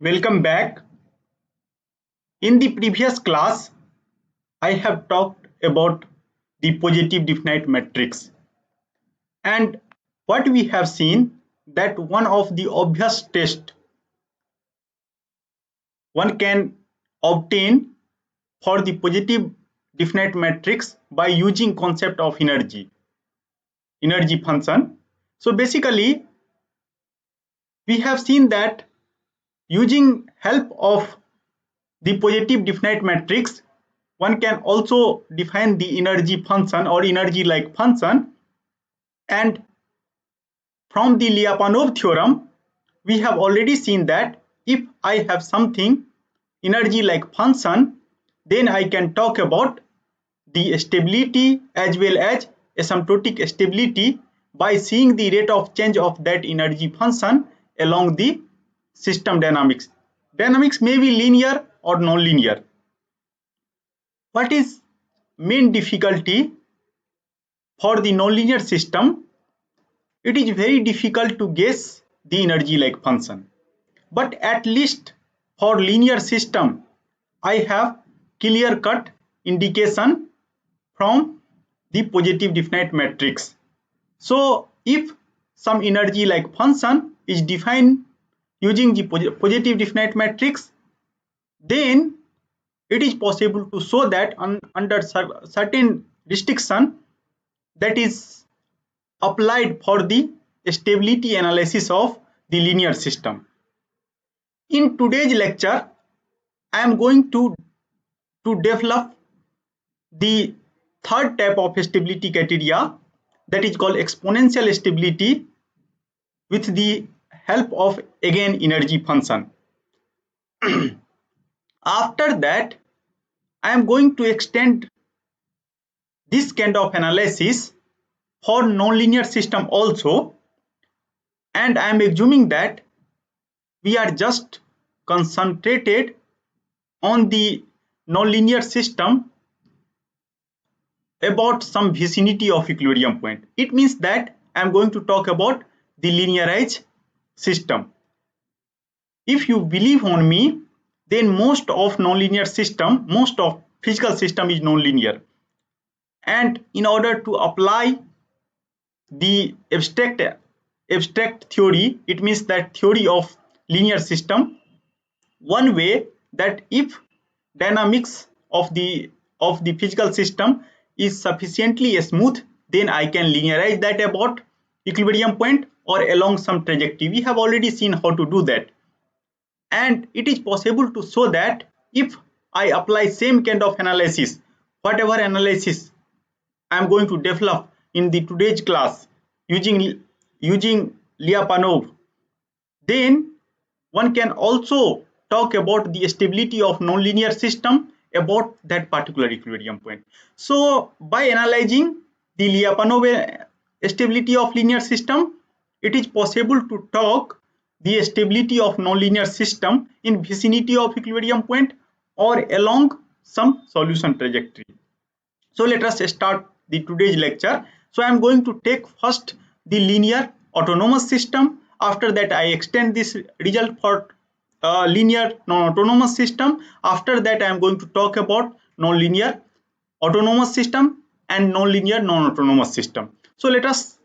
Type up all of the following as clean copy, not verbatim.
Welcome back. In the previous class, I have talked about the positive definite matrix, and what we have seen that one of the obvious tests one can obtain for the positive definite matrix by using concept of energy function. So basically, we have seen that using help of the positive definite matrix, one can also define the energy function or energy like function. And from the Lyapunov theorem, we have already seen that if I have something energy like function, then I can talk about the stability as well as asymptotic stability by seeing the rate of change of that energy function along the system dynamics. Dynamics may be linear or non-linear. What is main difficulty for the nonlinear system? It is very difficult to guess the energy like function. But at least for linear system, I have clear cut indication from the positive definite matrix. So if some energy like function is defined using the positive definite matrix, then it is possible to show that under certain restriction that is applied for the stability analysis of the linear system. In today's lecture, I am going to develop the third type of stability criteria, that is called exponential stability, with the help of again energy function. After that, I am going to extend this kind of analysis for nonlinear system also, and I am assuming that we are just concentrated on the nonlinear system about some vicinity of equilibrium point. It means that I am going to talk about the linearized system. If you believe on me, then most of physical system is nonlinear. And in order to apply the abstract theory, it means that theory of linear system, one way that if dynamics of the physical system is sufficiently smooth, then I can linearize that about equilibrium point or along some trajectory. We have already seen how to do that, and it is possible to show that if I apply same kind of analysis, whatever analysis I am going to develop in the today's class using Lyapunov, then one can also talk about the stability of nonlinear system about that particular equilibrium point. So by analyzing the Lyapunov stability of linear system, it is possible to talk the stability of nonlinear system in vicinity of equilibrium point or along some solution trajectory. So let us start the today's lecture. So I am going to take first the linear autonomous system. After that, I extend this result for linear non-autonomous system. After that, I am going to talk about non-linear autonomous system and non-linear non-autonomous system. So let us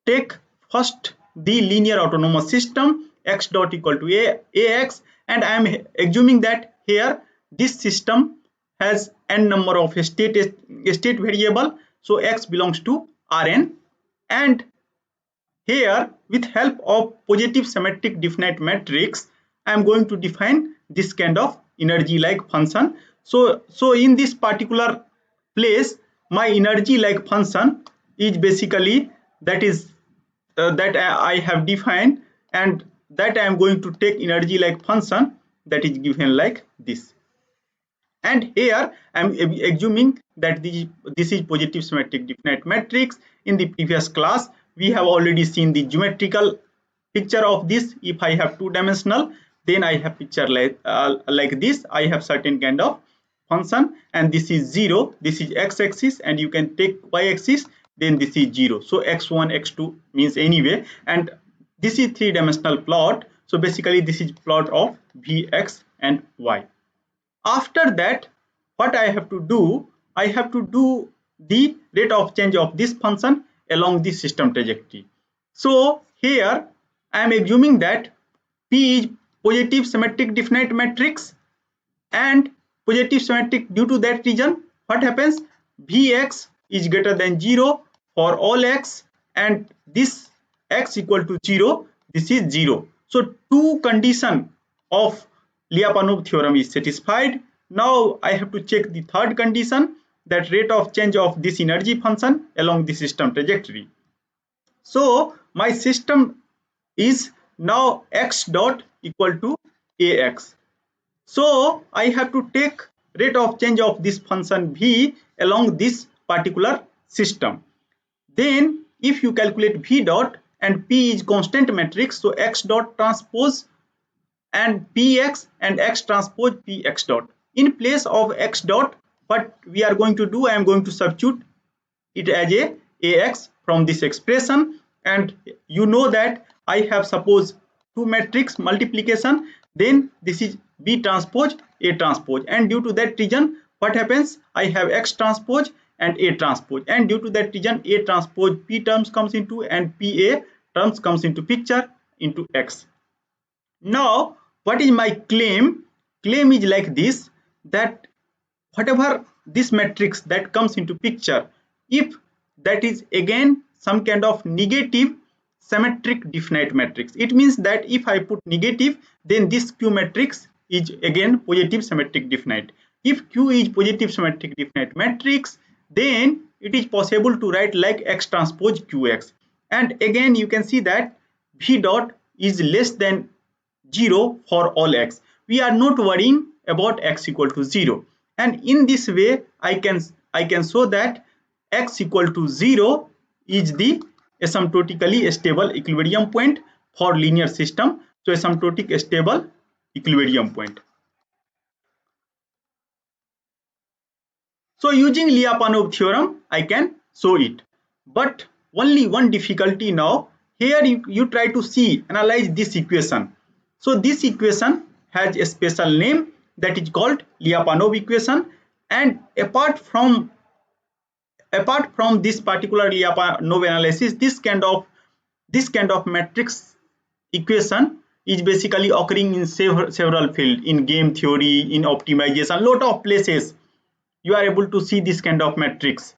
take first the linear autonomous system x dot equal to ax, and I am assuming that here this system has n number of state variable, so x belongs to Rn, and here with help of positive symmetric definite matrix I am going to define this kind of energy like function. So in this particular place, my energy like function is basically that I have defined, and that I am going to take energy like function that is given like this. And here I am assuming that this is positive symmetric definite matrix. In the previous class, we have already seen the geometrical picture of this. If I have two dimensional, then I have picture like this. I have certain kind of function, and this is 0, this is x-axis, and you can take y-axis, then this is 0. So x1 x2 means anyway, and this is three-dimensional plot. So basically this is plot of Vx and y. After that, what I have to do, I have to do the rate of change of this function along the system trajectory. So here I am assuming that P is positive symmetric definite matrix and positive symmetric. Due to that reason, what happens, Vx is greater than 0 for all x, and this x equal to 0, this is 0. So two condition of Lyapunov theorem is satisfied. Now I have to check the third condition, that rate of change of this energy function along the system trajectory. So my system is now x dot equal to ax. So I have to take rate of change of this function v along this particular system. Then if you calculate v dot, and p is constant matrix, so x dot transpose and px and x transpose px dot. In place of x dot, what we are going to do, I am going to substitute it as a ax from this expression, and you know that I have suppose two matrix multiplication, then this is b transpose a transpose, and due to that reason what happens, I have x transpose and a transpose, and due to that reason a transpose p terms comes into and pa terms comes into picture into x. Now what is my claim? Claim is like this, that whatever this matrix that comes into picture, if that is again some kind of negative symmetric definite matrix, it means that if I put negative, then this q matrix is again positive symmetric definite. If q is positive symmetric definite matrix, then it is possible to write like x transpose qx, and again you can see that v dot is less than 0 for all x. We are not worrying about x equal to 0, and in this way I can show that x equal to 0 is the asymptotically stable equilibrium point for linear system. So asymptotic stable equilibrium point. So using Lyapunov theorem I can show it, but only one difficulty now. Here you try to see, analyze this equation. So this equation has a special name, that is called Lyapunov equation, and apart from this particular Lyapunov analysis, this kind of matrix equation is basically occurring in several fields, in game theory, in optimization, lot of places you are able to see this kind of matrix,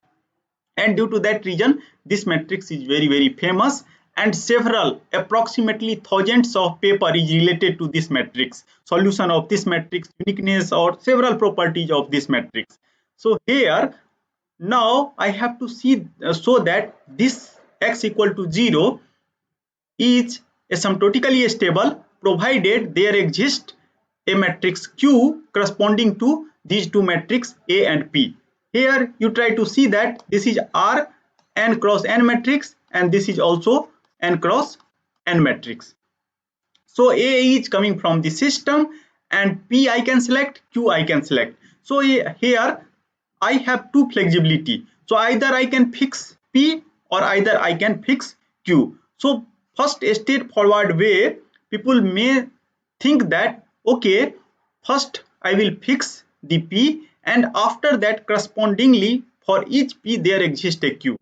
and due to that reason this matrix is very famous, and several approximately thousands of paper is related to this matrix, solution of this matrix, uniqueness or several properties of this matrix. So here now I have to see so that this x equal to 0 is asymptotically stable provided there exists a matrix Q corresponding to these two matrices A and P. Here you try to see that this is R n cross n matrix, and this is also n cross n matrix. So A is coming from the system, and P I can select, Q I can select. So here I have two flexibility. So either I can fix P or either I can fix Q. So first straightforward way, people may think that okay, first I will fix the P, and after that correspondingly for each P there exists a Q.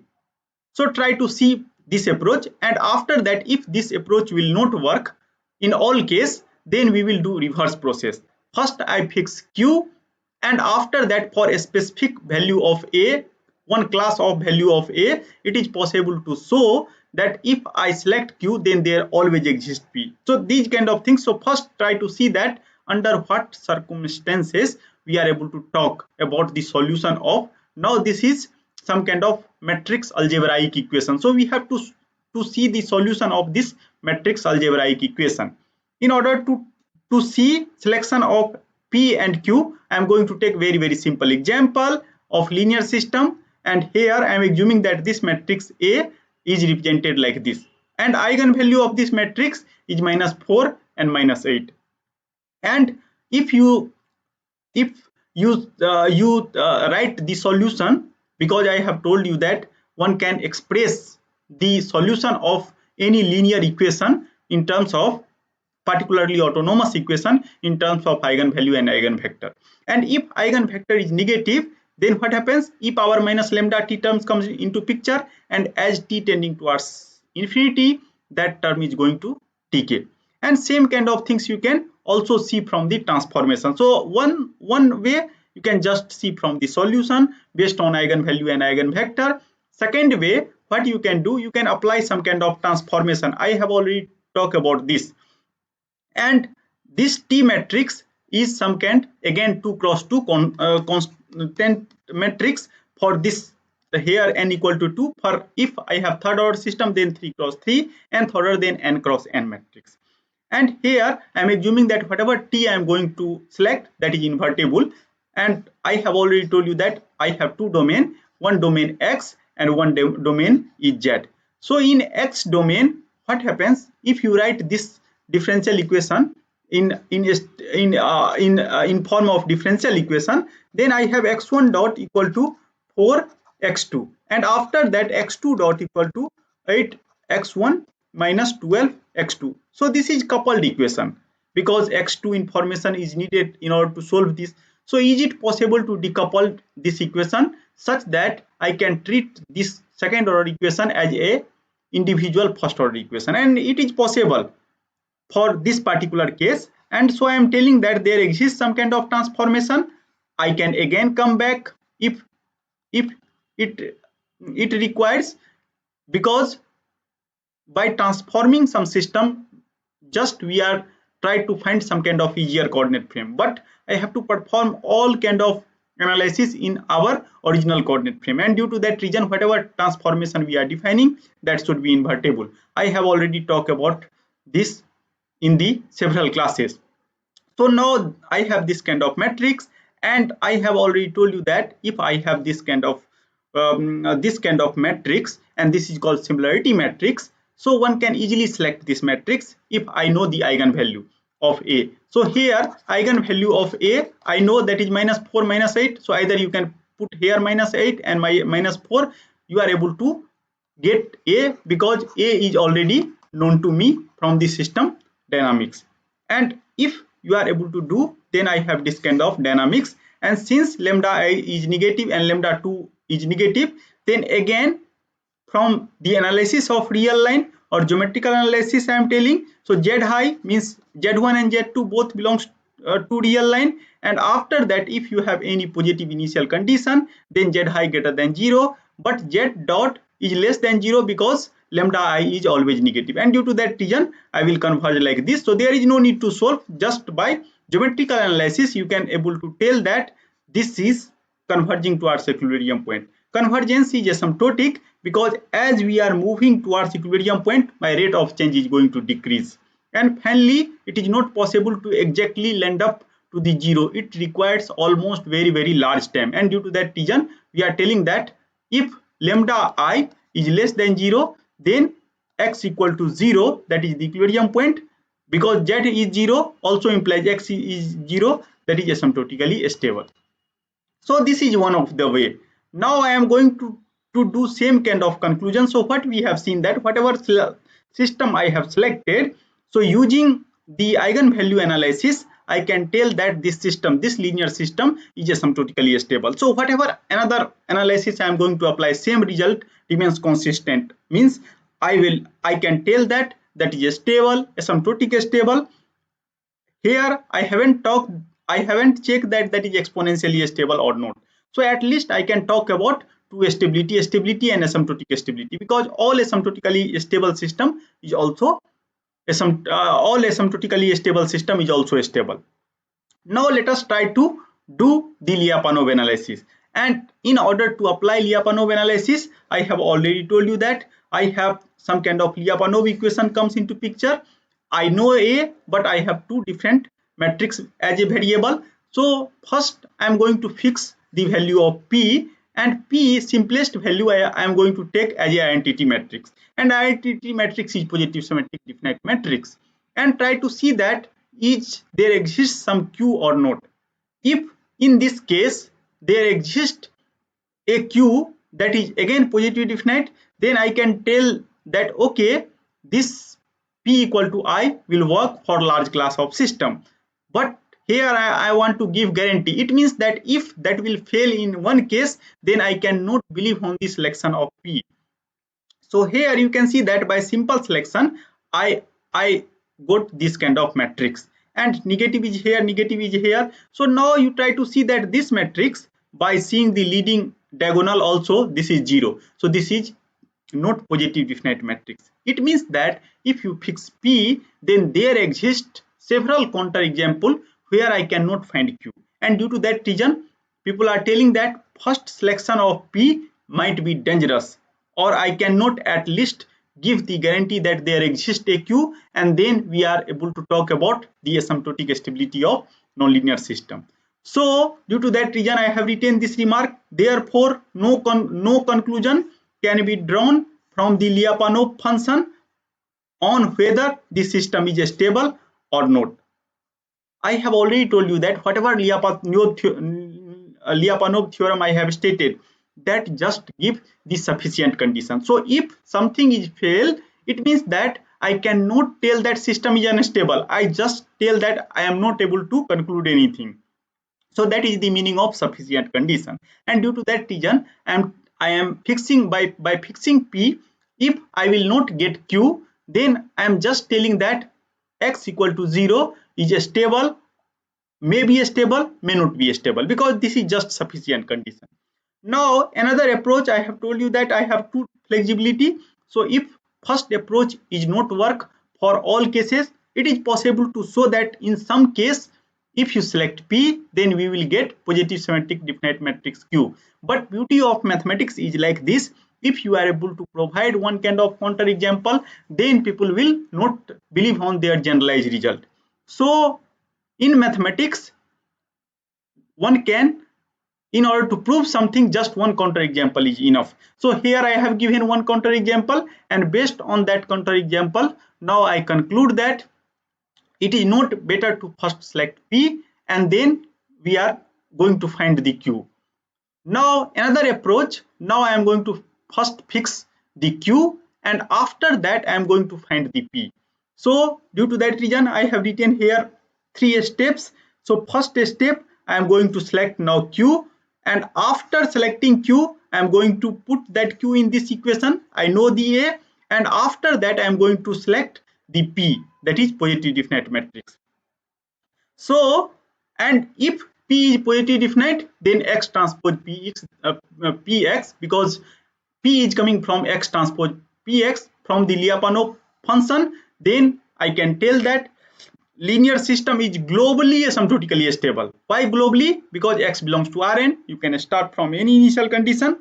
So try to see this approach, and after that if this approach will not work in all case, then we will do reverse process. First I fix Q, and after that for a specific value of A, one class of value of A, it is possible to show that if I select Q, then there always exists P. So these kind of things. So first try to see that under what circumstances we are able to talk about the solution of, now this is some kind of matrix algebraic equation. So we have to see the solution of this matrix algebraic equation. In order to see selection of P and Q, I am going to take very simple example of linear system, and here I am assuming that this matrix A is represented like this, and eigenvalue of this matrix is -4 and -8. And if you write the solution, because I have told you that one can express the solution of any linear equation in terms of particularly autonomous equation in terms of eigenvalue and eigenvector. And if eigenvector is negative, then what happens? E power minus lambda t terms comes into picture, and as t tending towards infinity, that term is going to decay. And same kind of things you can also see from the transformation. So one way you can just see from the solution based on eigenvalue and eigenvector. Second way, what you can do, you can apply some kind of transformation. I have already talked about this. And this T matrix is some kind, again, 2 cross 2 constant matrix for this here n equal to 2. For if I have third order system, then 3 cross 3, and third order, then n cross n matrix. And here I am assuming that whatever T I am going to select, that is invertible. And I have already told you that I have two domain, one domain X and one domain is Z. So in X domain, what happens if you write this differential equation in form of differential equation, then I have x1 dot equal to 4x2, and after that x2 dot equal to 8x1 minus 12x2. So this is coupled equation because x2 information is needed in order to solve this. So is it possible to decouple this equation such that I can treat this second order equation as a individual first order equation? And it is possible for this particular case. And so I am telling that there exists some kind of transformation. I can again come back if it requires, because by transforming some system, just we are try to find some kind of easier coordinate frame, but I have to perform all kind of analysis in our original coordinate frame, and due to that reason, whatever transformation we are defining, that should be invertible. I have already talked about this in the several classes. So now I have this kind of matrix, and I have already told you that if I have this kind of matrix, and this is called similarity matrix, so one can easily select this matrix if I know the eigenvalue of A. So here eigenvalue of A, I know that is minus 4 minus 8. So either you can put here minus 8 and minus 4, you are able to get A because A is already known to me from the system dynamics. And if you are able to do, then I have this kind of dynamics. And since lambda I is negative and lambda 2 is negative, then again from the analysis of real line or geometrical analysis I am telling, so Z high means Z1 and Z2 both belongs to real line, and after that if you have any positive initial condition, then Z high greater than 0, but Z dot is less than 0 because lambda I is always negative, and due to that reason I will converge like this. So there is no need to solve, just by geometrical analysis you can able to tell that this is converging towards equilibrium point. Convergence is asymptotic because as we are moving towards equilibrium point, my rate of change is going to decrease, and finally it is not possible to exactly land up to the 0. It requires almost very large time, and due to that reason we are telling that if lambda I is less than 0, then x equal to 0, that is the equilibrium point, because z is 0 also implies x is 0, that is asymptotically stable. So this is one of the way. Now I am going to do same kind of conclusion. So what we have seen, that whatever system I have selected, so using the eigenvalue analysis, I can tell that this system, this linear system, is asymptotically stable. So whatever another analysis I am going to apply, same result remains consistent. Means I can tell that is stable, asymptotic stable. Here I haven't checked that is exponentially stable or not. So at least I can talk about two stability and asymptotic stability, because all asymptotically stable system is also stable. Now let us try to do the Lyapunov analysis. And in order to apply Lyapunov analysis, I have already told you that I have some kind of Lyapunov equation comes into picture. I know A, but I have two different matrix as a variable. So first I am going to fix the value of P, and P simplest value I am going to take as a identity matrix, and identity matrix is positive symmetric definite matrix, and try to see that there exists some Q or not. If in this case there exists a Q that is again positive definite, then I can tell that okay, this P equal to I will work for large class of system. But here I want to give guarantee. It means that if that will fail in one case, then I cannot believe on the selection of P. So here you can see that by simple selection, I got this kind of matrix, and negative is here, negative is here. So now you try to see that this matrix, by seeing the leading diagonal also, this is 0. So this is not positive definite matrix. It means that if you fix P, then there exist several counter example where I cannot find Q, and due to that reason people are telling that first selection of P might be dangerous, or I cannot at least give the guarantee that there exists a Q, and then we are able to talk about the asymptotic stability of nonlinear system. So due to that reason I have written this remark. Therefore no conclusion can be drawn from the Lyapunov function on whether the system is stable or not. I have already told you that whatever Lyapunov theorem I have stated, that just give the sufficient condition. So if something is fail, it means that I cannot tell that system is unstable. I just tell that I am not able to conclude anything. So that is the meaning of sufficient condition. And due to that reason, I am fixing by fixing P. If I will not get Q, then I am just telling that x equal to 0 is stable, may be stable, may not be stable, because this is just sufficient condition. Now another approach, I have told you that I have two flexibility. So if first approach is not work for all cases, it is possible to show that in some case if you select P, then we will get positive symmetric definite matrix Q. But beauty of mathematics is like this: if you are able to provide one kind of counter example, then people will not believe on their generalized result. So in mathematics, one can, in order to prove something, just one counter example is enough. So here I have given one counter example, and based on that counter example, now I conclude that it is not better to first select P and then we are going to find the Q. Now another approach, now I am going to first fix the Q, and after that I am going to find the P. So due to that reason I have written here 3 steps. So first step, I am going to select now Q, and after selecting Q I am going to put that Q in this equation. I know the A, and after that I am going to select the P, that is positive definite matrix. So, and if P is positive definite, then X transpose Px, because P is coming from X transpose Px from the Lyapunov function, then I can tell that linear system is globally asymptotically stable. Why globally? Because X belongs to Rn. You can start from any initial condition.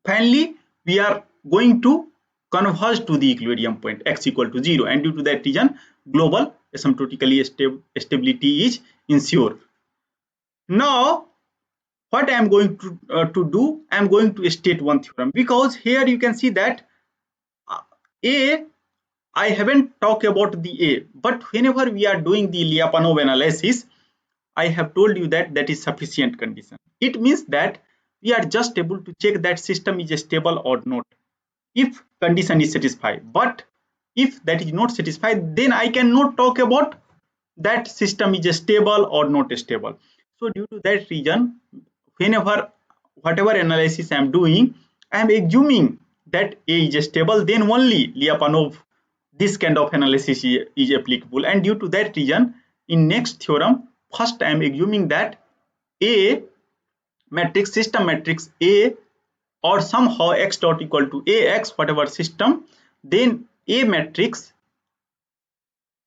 Finally, we are going to converge to the equilibrium point x equal to 0, and due to that reason global asymptotically stability is ensured. Now what I am going to do, I am going to state one theorem, because here you can see that A, I haven't talked about the A, but whenever we are doing the Lyapunov analysis, I have told you that that is sufficient condition. It means that we are just able to check that system is stable or not if condition is satisfied. But if that is not satisfied, then I cannot talk about that system is stable or not stable. So due to that reason, whenever whatever analysis I am doing, I am assuming that A is stable, then only Lyapunov this kind of analysis is applicable. And due to that reason, in next theorem, first I am assuming that A matrix, system matrix A, or somehow x dot equal to Ax, whatever system, then A matrix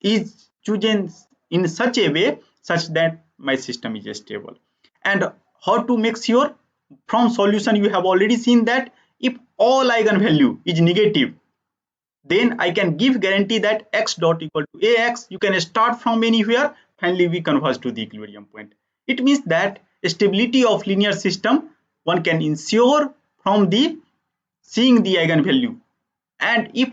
is chosen in such a way such that my system is stable. And how to make sure? From solution you have already seen that if all eigenvalue is negative, then I can give guarantee that x dot equal to Ax. You can start from anywhere, finally we converge to the equilibrium point. It means that stability of linear system one can ensure from the seeing the eigenvalue, and if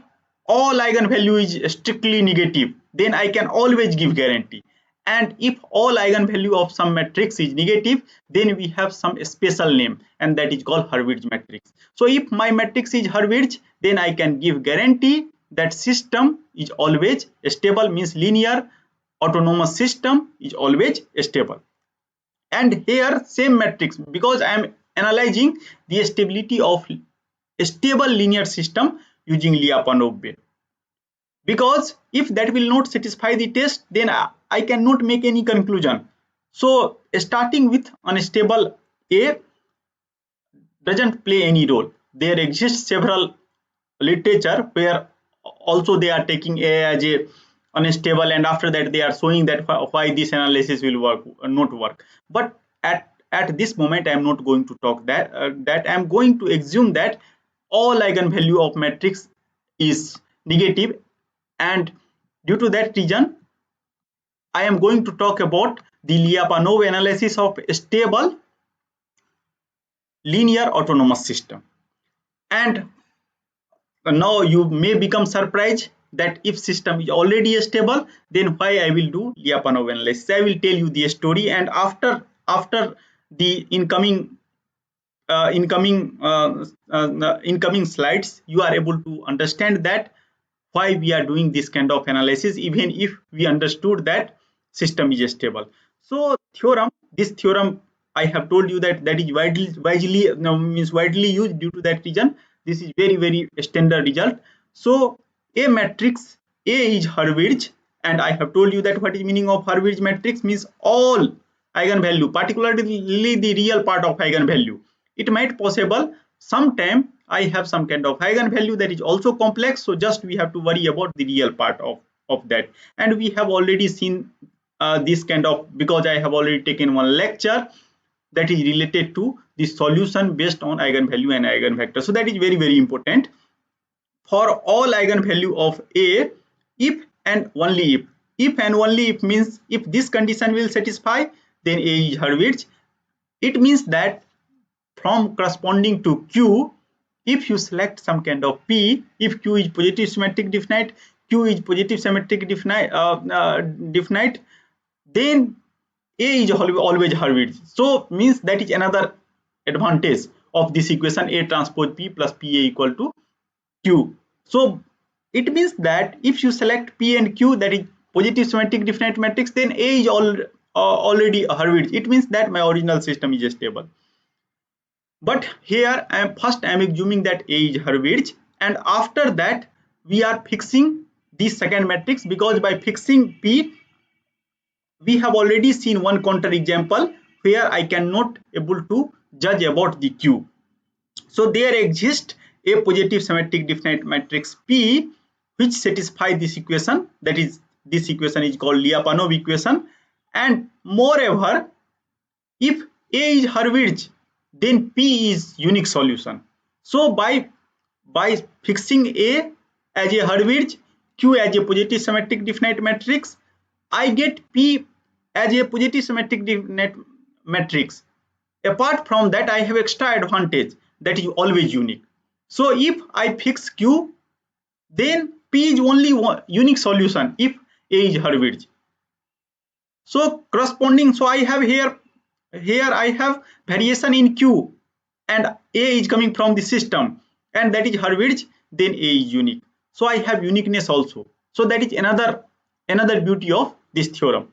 all eigenvalue is strictly negative, then I can always give guarantee. And if all eigenvalue of some matrix is negative, then we have some special name, and that is called Hurwitz matrix. So if my matrix is Hurwitz, then I can give guarantee that system is always stable, means linear autonomous system is always stable. And here same matrix, because I am analyzing the stability of a stable linear system using Lyapunov way. Because if that will not satisfy the test, then I cannot make any conclusion. So starting with unstable A doesn't play any role. There exists several literature where also they are taking A as a unstable, and after that they are showing that why this analysis will work not work. But at this moment I am not going to talk that that I am going to assume that all eigenvalue of matrix is negative, and due to that reason I am going to talk about the Lyapunov analysis of stable linear autonomous system. And now you may become surprised that if system is already stable, then why I will do Lyapunov analysis. I will tell you the story, and after the incoming slides, you are able to understand that why we are doing this kind of analysis, even if we understood that system is stable. So this theorem I have told you that is widely used. Due to that reason, this is very standard result. So a matrix A is Hurwitz, and I have told you that what is meaning of Hurwitz matrix, means all eigenvalue, particularly the real part of eigenvalue. It might possible sometime I have some kind of eigenvalue that is also complex, so just we have to worry about the real part of that. And we have already seen this kind of, because I have already taken one lecture that is related to the solution based on eigenvalue and eigenvector. So that is very important. For all eigenvalue of A, if and only if and only if means if this condition will satisfy, then A is Hurwitz. It means that from corresponding to Q, if you select some kind of P, if Q is positive symmetric definite, Q is positive symmetric definite, then A is always Hurwitz. So means that is another advantage of this equation, A transpose P plus PA equal to Q. So it means that if you select P and Q, that is positive symmetric definite matrix, then A is already Hurwitz. It means that my original system is stable. But here I am assuming that A is Hurwitz, and after that we are fixing the second matrix, because by fixing P we have already seen one counter example where I cannot able to judge about the Q. So there exists a positive symmetric definite matrix P which satisfies this equation, that is this equation is called Lyapunov equation. And moreover, if A is Hurwitz, then P is unique solution. So by fixing A as a Hurwitz, Q as a positive symmetric definite matrix, I get P as a positive symmetric definite matrix. Apart from that, I have extra advantage, that is always unique. So if I fix Q, then P is only one unique solution if A is Hurwitz. So corresponding, so I have here I have variation in Q, and A is coming from the system, and that is Hurwitz, then A is unique. So I have uniqueness also. So that is another beauty of this theorem.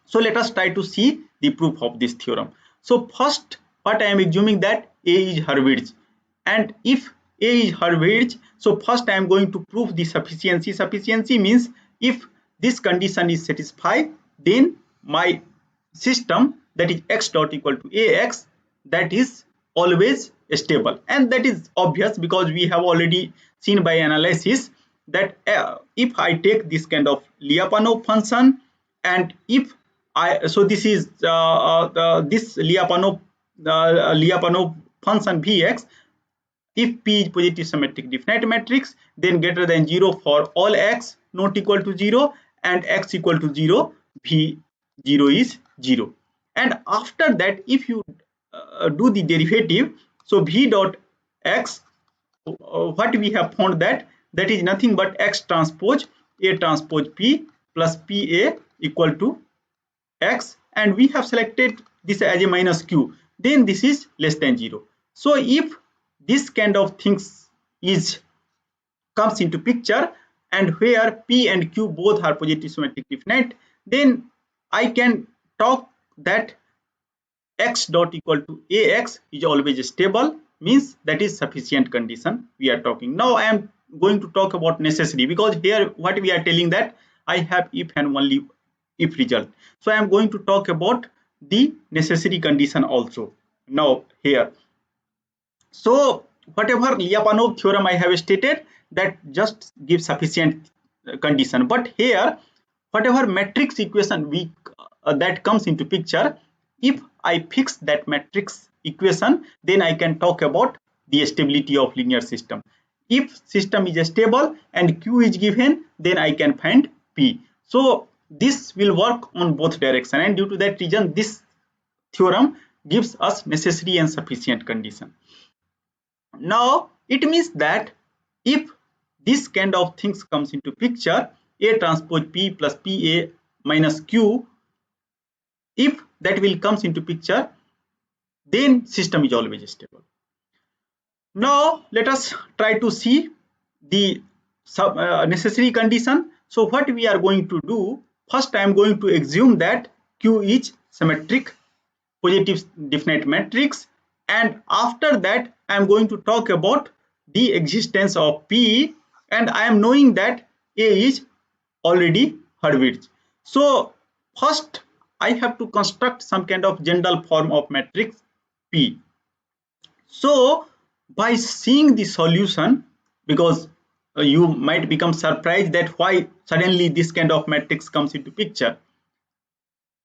So let us try to see the proof of this theorem. So first, what I am assuming that A is Hurwitz, and if A is Hurwitz, so first I am going to prove the sufficiency. Sufficiency means if this condition is satisfied, then my system, that is x dot equal to Ax, that is always stable. And that is obvious because we have already seen by analysis that if I take this kind of Lyapunov function, and if so this is this Lyapunov function Vx, if P is positive symmetric definite matrix, then greater than 0 for all x not equal to 0, and x equal to 0, V0 is 0. And after that, if you do the derivative, so V dot x, what we have found that is nothing but x transpose A transpose P plus PA equal to x, and we have selected this as a minus Q, then this is less than 0. So if this kind of things comes into picture, and where P and Q both are positive symmetric definite, then I can talk that x dot equal to ax is always stable, means that is sufficient condition we are talking. Now I am going to talk about necessary, because here what we are telling that I have if and only if result. So I am going to talk about the necessary condition also now here. So whatever Lyapunov theorem I have stated, that just gives sufficient condition, but here whatever matrix equation we that comes into picture, if I fix that matrix equation, then I can talk about the stability of linear system. If system is stable and Q is given, then I can find P. So this will work on both direction, and due to that reason this theorem gives us necessary and sufficient condition. Now it means that if this kind of things comes into picture, A transpose P plus PA minus Q, if that will comes into picture, then system is always stable. Now let us try to see the necessary condition. So what we are going to do, first I am going to assume that Q is symmetric positive definite matrix, and after that I am going to talk about the existence of P, and I am knowing that A is already Hurwitz. So first I have to construct some kind of general form of matrix P. So by seeing the solution, because you might become surprised that why suddenly this kind of matrix comes into picture.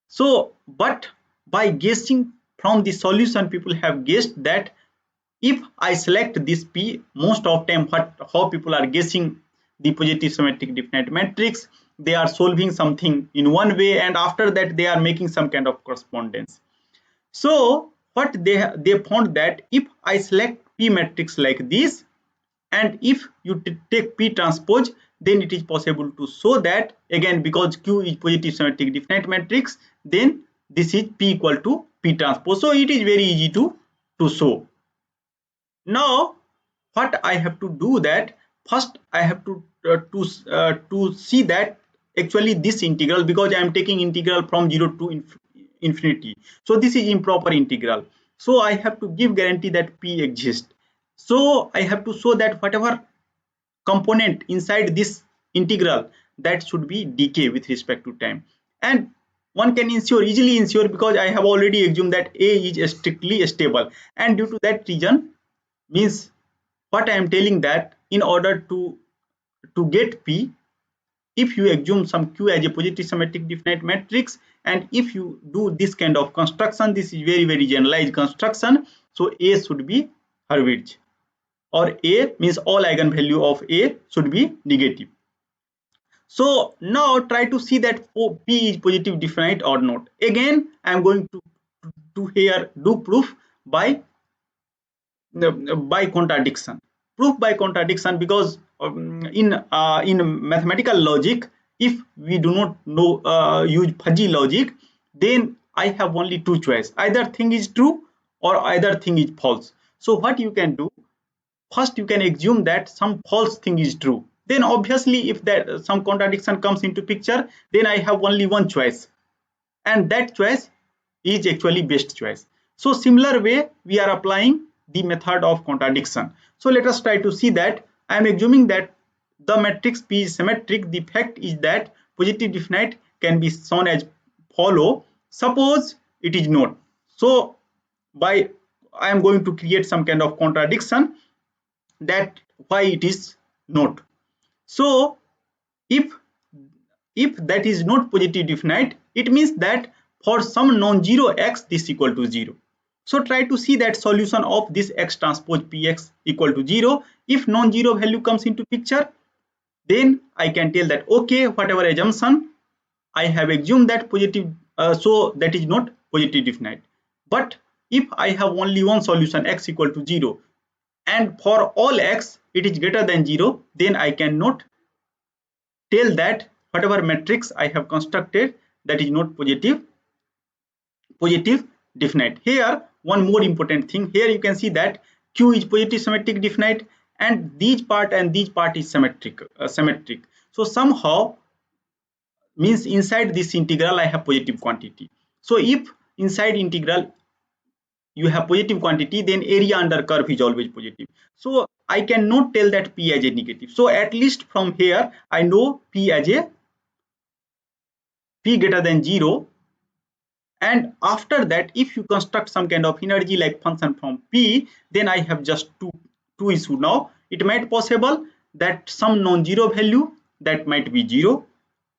So but by guessing from the solution, people have guessed that if I select this P, most of time how people are guessing the positive symmetric definite matrix, they are solving something in one way, and after that they are making some kind of correspondence. So what they found that if I select P matrix like this, and if you take P transpose, then it is possible to show that, again because Q is positive symmetric definite matrix, then this is P equal to P transpose. So it is very easy to show. Now what I have to do, that first I have to see that actually this integral, because I am taking integral from 0 to infinity, so this is improper integral. So I have to give guarantee that P exists. So I have to show that whatever component inside this integral, that should be decay with respect to time, and one can easily ensure, because I have already assumed that A is strictly stable, and due to that reason, means what I am telling, that in order to get P, if you assume some Q as a positive symmetric definite matrix, and if you do this kind of construction, this is very generalized construction, so A should be Hurwitz, or A means all eigenvalue of A should be negative. So now try to see that P is positive definite or not. Again I am going to here do proof by contradiction. Proof by contradiction, because in mathematical logic, if we do not know use fuzzy logic, then I have only two choice: either thing is true or either thing is false. So what you can do, first you can assume that some false thing is true, then obviously if that some contradiction comes into picture, then I have only one choice, and that choice is actually best choice. So similar way we are applying the method of contradiction. So let us try to see that. I am assuming that the matrix P is symmetric. The fact is that positive definite can be shown as follow. Suppose it is not. So by I am going to create some kind of contradiction, that why it is not. So if that is not positive definite, it means that for some non-zero x this equal to 0. So try to see that solution of this x transpose px equal to 0. If non-zero value comes into picture, then I can tell that okay, whatever assumption I have assumed that positive, so that is not positive definite. But if I have only one solution, x equal to 0, and for all x it is greater than 0, then I cannot tell that whatever matrix I have constructed, that is not positive definite. Here one more important thing, here you can see that Q is positive symmetric definite, and these part is symmetric. So somehow means inside this integral I have positive quantity. So if inside integral you have positive quantity, then area under curve is always positive. So I cannot tell that P as a negative. So at least from here I know P as a P greater than 0. And after that, if you construct some kind of energy like function from P, then I have just two issues now. It might possible that some non-zero value that might be 0,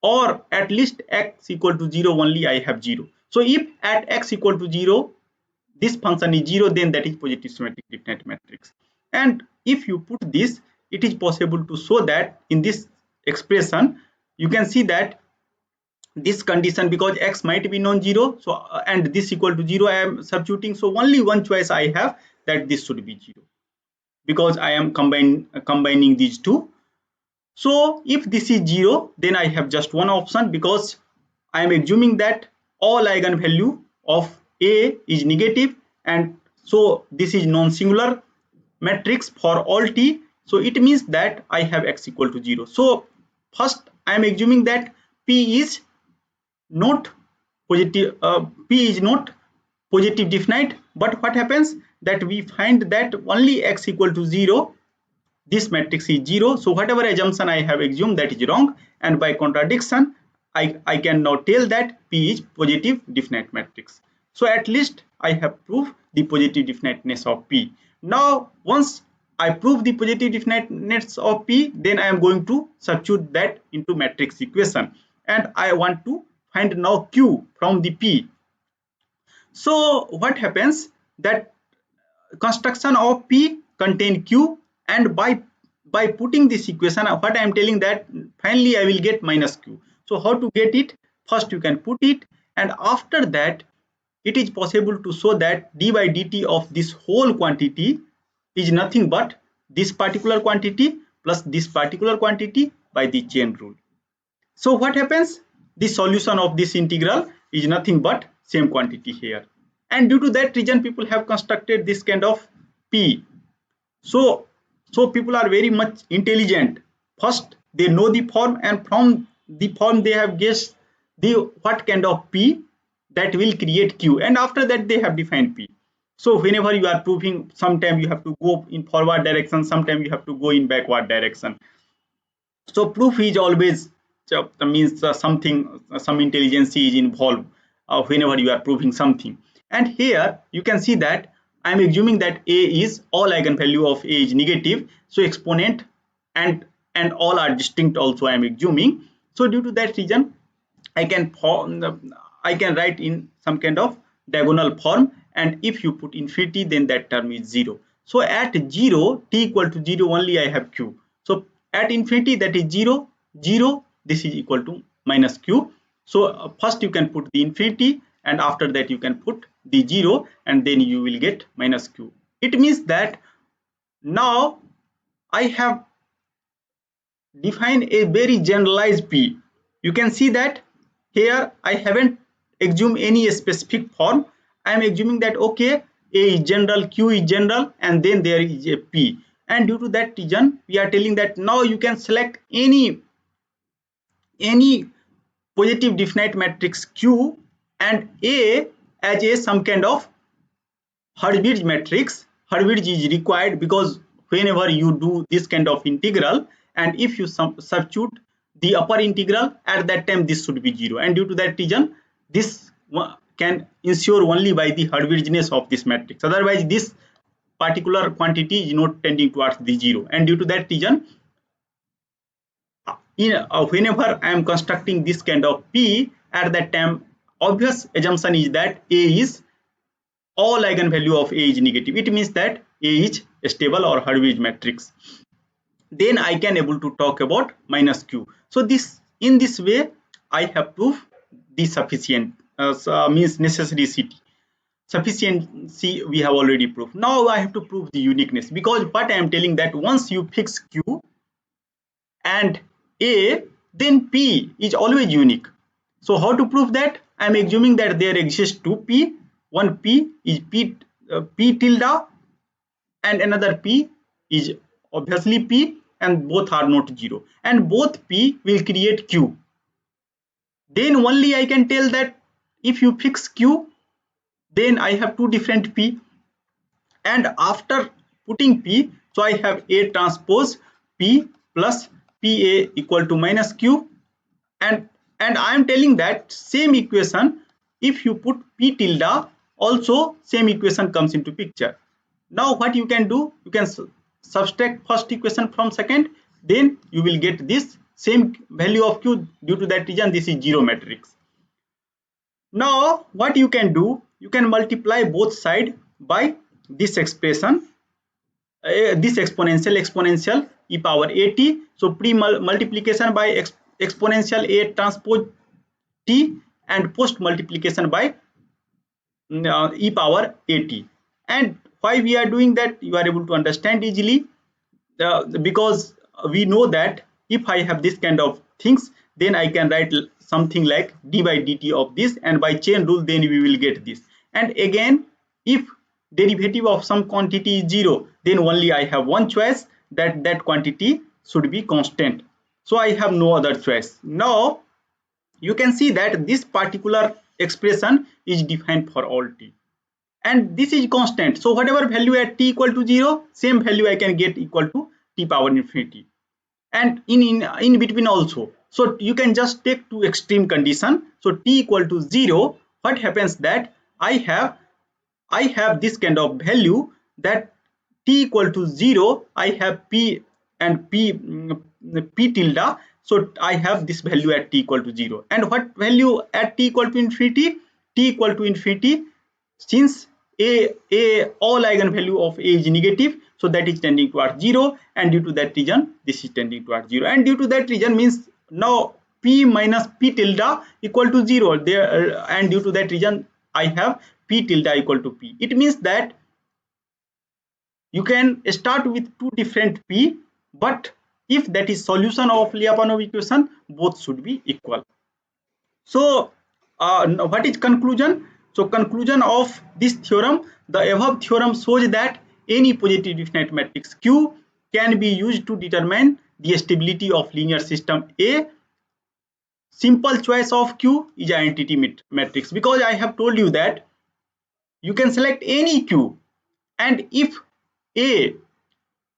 or at least x equal to 0 only I have 0. So if at x equal to 0 this function is 0, then that is positive symmetric definite matrix. And if you put this, it is possible to show that in this expression you can see that this condition, because x might be non-zero, so and this equal to 0 I am substituting, so only one choice I have, that this should be 0, because I am combining these two. So if this is 0, then I have just one option, because I am assuming that all eigenvalue of A is negative, and so this is non-singular matrix for all t. So it means that I have x equal to 0. So first I am assuming that P is not positive, P is not positive definite. But what happens that we find that only x equal to 0, this matrix is 0. So whatever assumption I have assumed, that is wrong, and by contradiction I can now tell that P is positive definite matrix. So at least I have proved the positive definiteness of P. Now once I prove the positive definiteness of P, then I am going to substitute that into matrix equation, and I want to find now Q from the P. So what happens that construction of P contain Q, and by putting this equation, what I am telling that finally I will get minus Q. So how to get it? First you can put it, and after that it is possible to show that d by dt of this whole quantity is nothing but this particular quantity plus this particular quantity by the chain rule. So what happens? The solution of this integral is nothing but same quantity here. And due to that reason, people have constructed this kind of P. So people are very much intelligent. First, they know the form, and from the form they have guessed the what kind of P that will create Q. And after that, they have defined P. So whenever you are proving, sometimes you have to go in forward direction, sometimes you have to go in backward direction. So proof is always means something, some intelligence is involved whenever you are proving something. And here you can see that I am assuming that A is all eigenvalue of A is negative, so exponent and all are distinct also I am assuming. So due to that reason I can write in some kind of diagonal form, and if you put infinity, then that term is 0. So at 0, t equal to 0 only I have Q. So at infinity, that is 0, 0, this is equal to minus Q. So first you can put the infinity, and after that you can put the 0, and then you will get minus Q. It means that now I have defined a very generalized P. You can see that here I haven't assumed any specific form. I am assuming that okay, A is general, Q is general, and then there is a P. And due to that reason, we are telling that now you can select any positive definite matrix Q and A as a some kind of Hurwitz matrix. Hurwitz is required because whenever you do this kind of integral, and if you substitute the upper integral, at that time this should be 0, and due to that reason this can ensure only by the Hurwitzness of this matrix. Otherwise this particular quantity is not tending towards the 0, and due to that reason whenever I am constructing this kind of P, at that time obvious assumption is that A is all eigenvalue of A is negative. It means that A is stable or Hurwitz matrix. Then I can able to talk about minus Q. So this, in this way I have proved the sufficient means necessity. Sufficiency we have already proved. Now I have to prove the uniqueness, because what I am telling that once you fix Q and A, then P is always unique. So how to prove that? I am assuming that there exists two P. One P is P tilde, and another P is obviously P, and both are not 0, and both P will create Q. Then only I can tell that if you fix Q, then I have two different P, and after putting P, so I have A transpose P plus PA equal to minus Q, and I am telling that same equation, if you put P tilde, also same equation comes into picture. Now what you can do, you can subtract first equation from second, then you will get this same value of Q. Due to that reason, this is zero matrix. Now what you can do, you can multiply both sides by this expression, this exponential e power at. So pre multiplication by exponential a transpose t, and post multiplication by e power at. And why we are doing that, you are able to understand easily, because we know that if I have this kind of things, then I can write something like d by dt of this, and by chain rule then we will get this. And again, if derivative of some quantity is 0, then only I have one choice, that that quantity should be constant. So I have no other choice. Now you can see that this particular expression is defined for all t, and this is constant. So whatever value at t equal to 0, same value I can get equal to t power infinity, and in between also. So you can just take two extreme condition. So t equal to 0, what happens that I have this kind of value, that t equal to 0, I have p and p tilde. So I have this value at t equal to 0, and what value at t equal to infinity? T equal to infinity, since a all eigenvalue of a is negative, so that is tending towards 0, and due to that reason this is tending towards 0, and due to that reason means now p minus p tilde equal to 0 there, and due to that reason I have p tilde equal to p. It means that you can start with two different p, but if that is solution of Lyapunov equation, both should be equal. So what is conclusion? So conclusion of this theorem, the above theorem shows that any positive definite matrix Q can be used to determine the stability of linear system A. Simple choice of Q is identity matrix, because I have told you that you can select any Q, and if A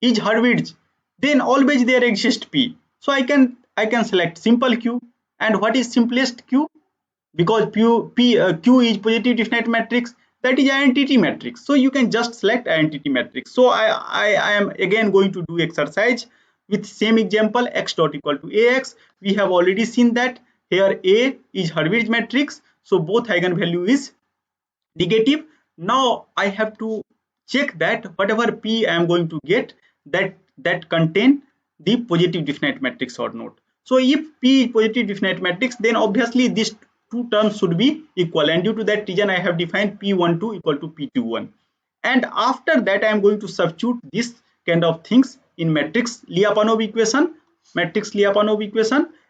is Hurwitz, then always there exists P. So I can select simple Q. And what is simplest Q? Because Q is positive definite matrix, that is identity matrix. So you can just select identity matrix. So I am again going to do exercise with same example, x dot equal to ax. We have already seen that here A is Hurwitz matrix, so both eigenvalue is negative. Now I have to check that whatever P I am going to get, that contain the positive definite matrix or not. So if P is positive definite matrix, then obviously these two terms should be equal, and due to that reason I have defined P12 equal to P21. And after that I am going to substitute this kind of things in matrix Lyapunov equation,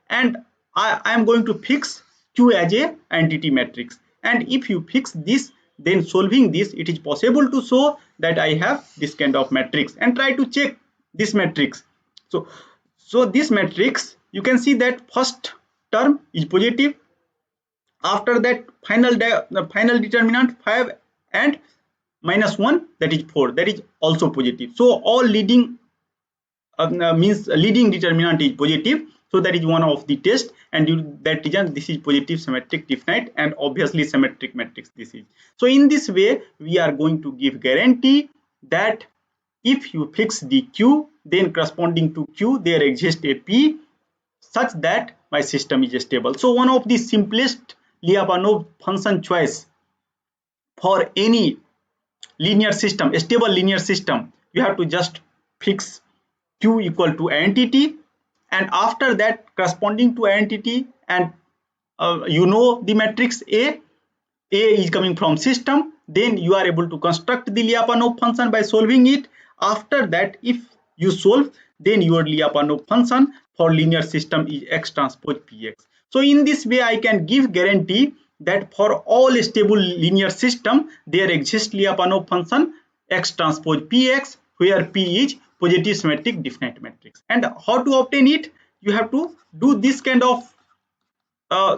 and I am going to fix Q as a entity matrix. And if you fix this, then solving this, it is possible to show that I have this kind of matrix, and try to check this matrix. So this matrix, you can see that first term is positive, after that the final determinant 5 and minus 1, that is 4, that is also positive. So all leading means leading determinant is positive, so that is one of the test, and due to that reason this is positive symmetric definite, and obviously symmetric matrix this is. So in this way we are going to give guarantee that if you fix the Q, then corresponding to Q there exists a P such that my system is stable. So one of the simplest Lyapunov function choice for any linear system, a stable linear system, you have to just fix Q equal to identity, and after that corresponding to identity, and you know the matrix A is coming from system, then you are able to construct the Lyapunov function by solving it. After that, if you solve, then your Lyapunov function for linear system is x transpose px. So in this way I can give guarantee that for all stable linear system there exists Lyapunov function x transpose px, where p is positive symmetric definite matrix. And how to obtain it? You have to do this kind of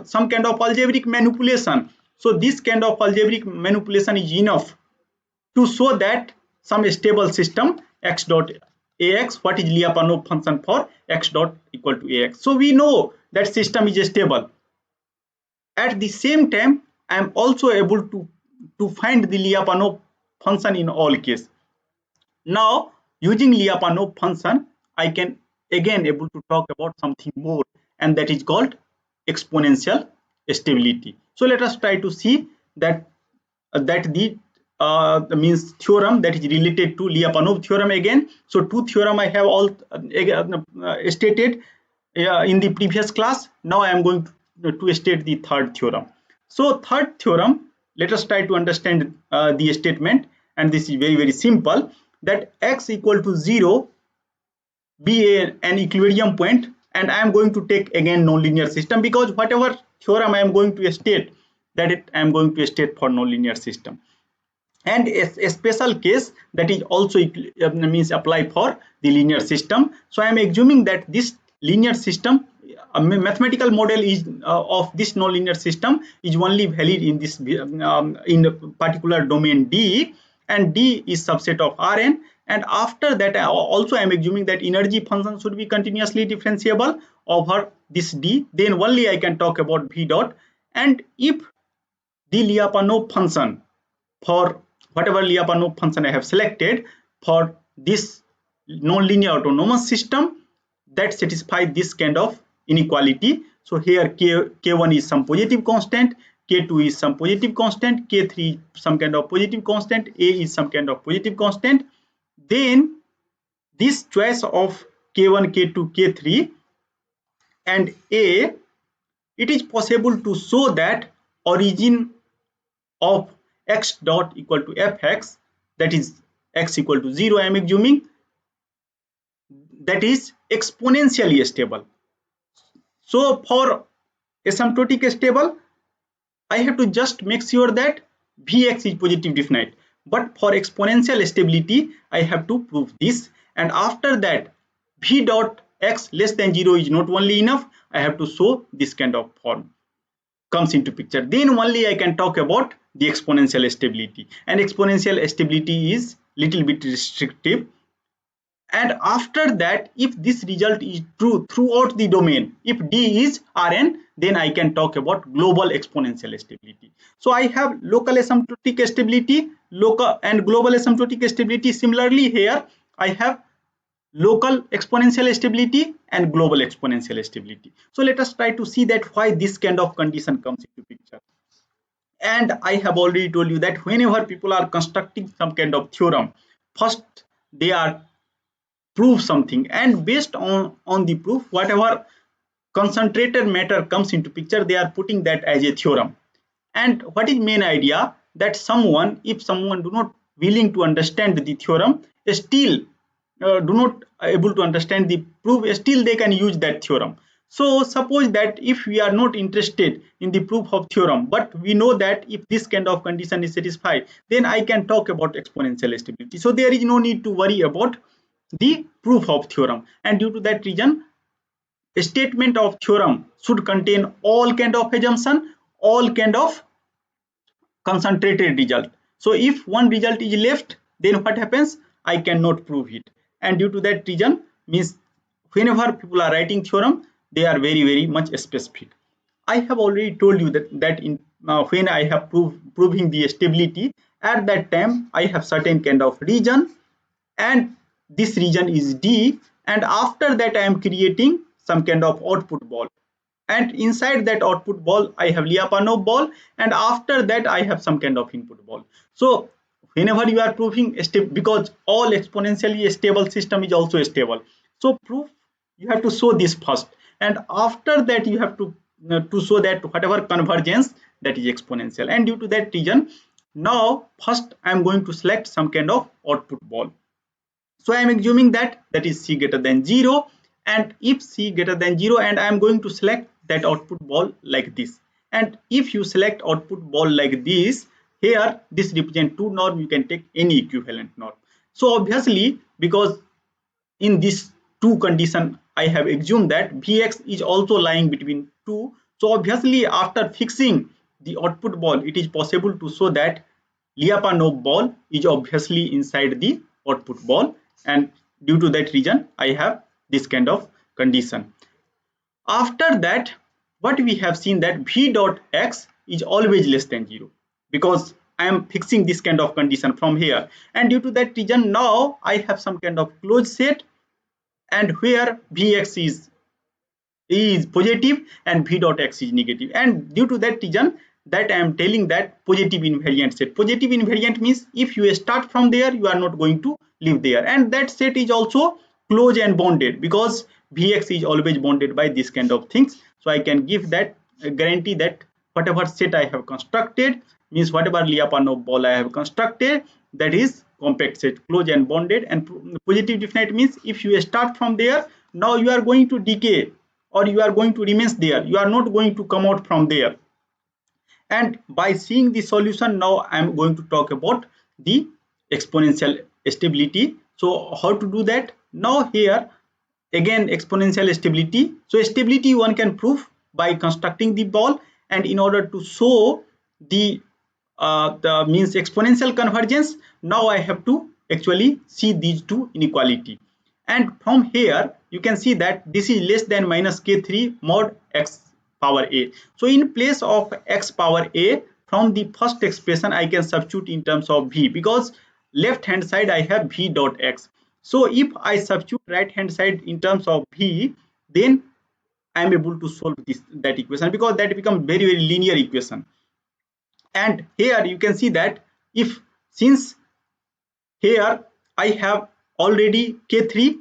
some kind of algebraic manipulation. So this kind of algebraic manipulation is enough to show that some stable system x dot ax, what is Lyapunov function for x dot equal to ax. So we know that system is stable. At the same time, I am also able to find the Lyapunov function in all cases. Now, using Lyapunov function, I can again able to talk about something more, and that is called exponential stability. So let us try to see that the means theorem that is related to Lyapunov theorem again. So two theorem I have all stated in the previous class. Now I am going to state the third theorem. So third theorem, let us try to understand the statement, and this is very simple, that x equal to 0 be an equilibrium point, and I am going to take again nonlinear system, because whatever theorem I am going to state, that I am going to state for nonlinear system. And a special case that is also means apply for the linear system. So I am assuming that this linear system, a mathematical model is of this nonlinear system is only valid in this in a particular domain D, and D is subset of Rn. And after that, also I am assuming that energy function should be continuously differentiable over this D. Then only I can talk about V dot. And if the Lyapunov function for whatever Lyapunov function I have selected for this nonlinear autonomous system that satisfy this kind of inequality. So here k1 is some positive constant, k2 is some positive constant, k3 some kind of positive constant, a is some kind of positive constant. Then this choice of k1, k2, k3 and a, it is possible to show that origin of x dot equal to fx, that is x equal to 0, I am assuming, that is exponentially stable. So for asymptotic stable, I have to just make sure that Vx is positive definite. But for exponential stability, I have to prove this. And after that, V dot x less than 0 is not only enough, I have to show this kind of form comes into picture. Then only I can talk about the exponential stability. And exponential stability is little bit restrictive. And after that, if this result is true throughout the domain, if D is Rn, then I can talk about global exponential stability. So I have local asymptotic stability, local and global asymptotic stability. Similarly here, I have local exponential stability and global exponential stability. So let us try to see that why this kind of condition comes into picture. And I have already told you that whenever people are constructing some kind of theorem, first they are prove something, and based on the proof, whatever concentrated matter comes into picture, they are putting that as a theorem. And what is main idea, that someone, if someone do not willing to understand the theorem, still do not able to understand the proof, still they can use that theorem. So suppose that if we are not interested in the proof of theorem, but we know that if this kind of condition is satisfied, then I can talk about exponential stability. So there is no need to worry about the proof of theorem. And due to that reason, a statement of theorem should contain all kind of assumption, all kind of concentrated result. So if one result is left, then what happens? I cannot prove it. And due to that reason, means whenever people are writing theorem, they are very much specific. I have already told you that in when I have proving the stability, at that time I have certain kind of region, and this region is D, and after that I am creating some kind of output ball, and inside that output ball I have Lyapunov ball, and after that I have some kind of input ball. So whenever you are proving because all exponentially stable system is also stable, so proof you have to show this first, and after that you have to show that whatever convergence, that is exponential. And due to that reason, now first I am going to select some kind of output ball. So I am assuming that is c greater than 0, and if c greater than 0, and I am going to select that output ball like this. And if you select output ball like this, here this represent two norm, you can take any equivalent norm. So obviously, because in this two condition I have assumed that Vx is also lying between 2. So obviously after fixing the output ball, it is possible to show that Lyapunov ball is obviously inside the output ball, and due to that reason I have this kind of condition. After that, what we have seen that V dot x is always less than 0, because I am fixing this kind of condition from here, and due to that reason now I have some kind of closed set, and where Vx is positive and V dot x is negative, and due to that reason that I am telling that positive invariant set. Positive invariant means if you start from there, you are not going to leave there, and that set is also closed and bounded, because Vx is always bounded by this kind of things. So I can give that guarantee that whatever set I have constructed, means whatever Lyapunov ball I have constructed, that is compact set, closed and bounded. And positive definite means if you start from there, now you are going to decay, or you are going to remain there, you are not going to come out from there. And by seeing the solution, now I am going to talk about the exponential stability. So how to do that? Now here again exponential stability. So stability one can prove by constructing the ball, and in order to show the means exponential convergence, now I have to actually see these two inequality, and from here you can see that this is less than minus k3 mod x power a. So in place of x power a, from the first expression I can substitute in terms of v, because left hand side I have v dot x. So if I substitute right hand side in terms of v, then I am able to solve that equation, because that becomes very linear equation. And here you can see that if, since here I have already k3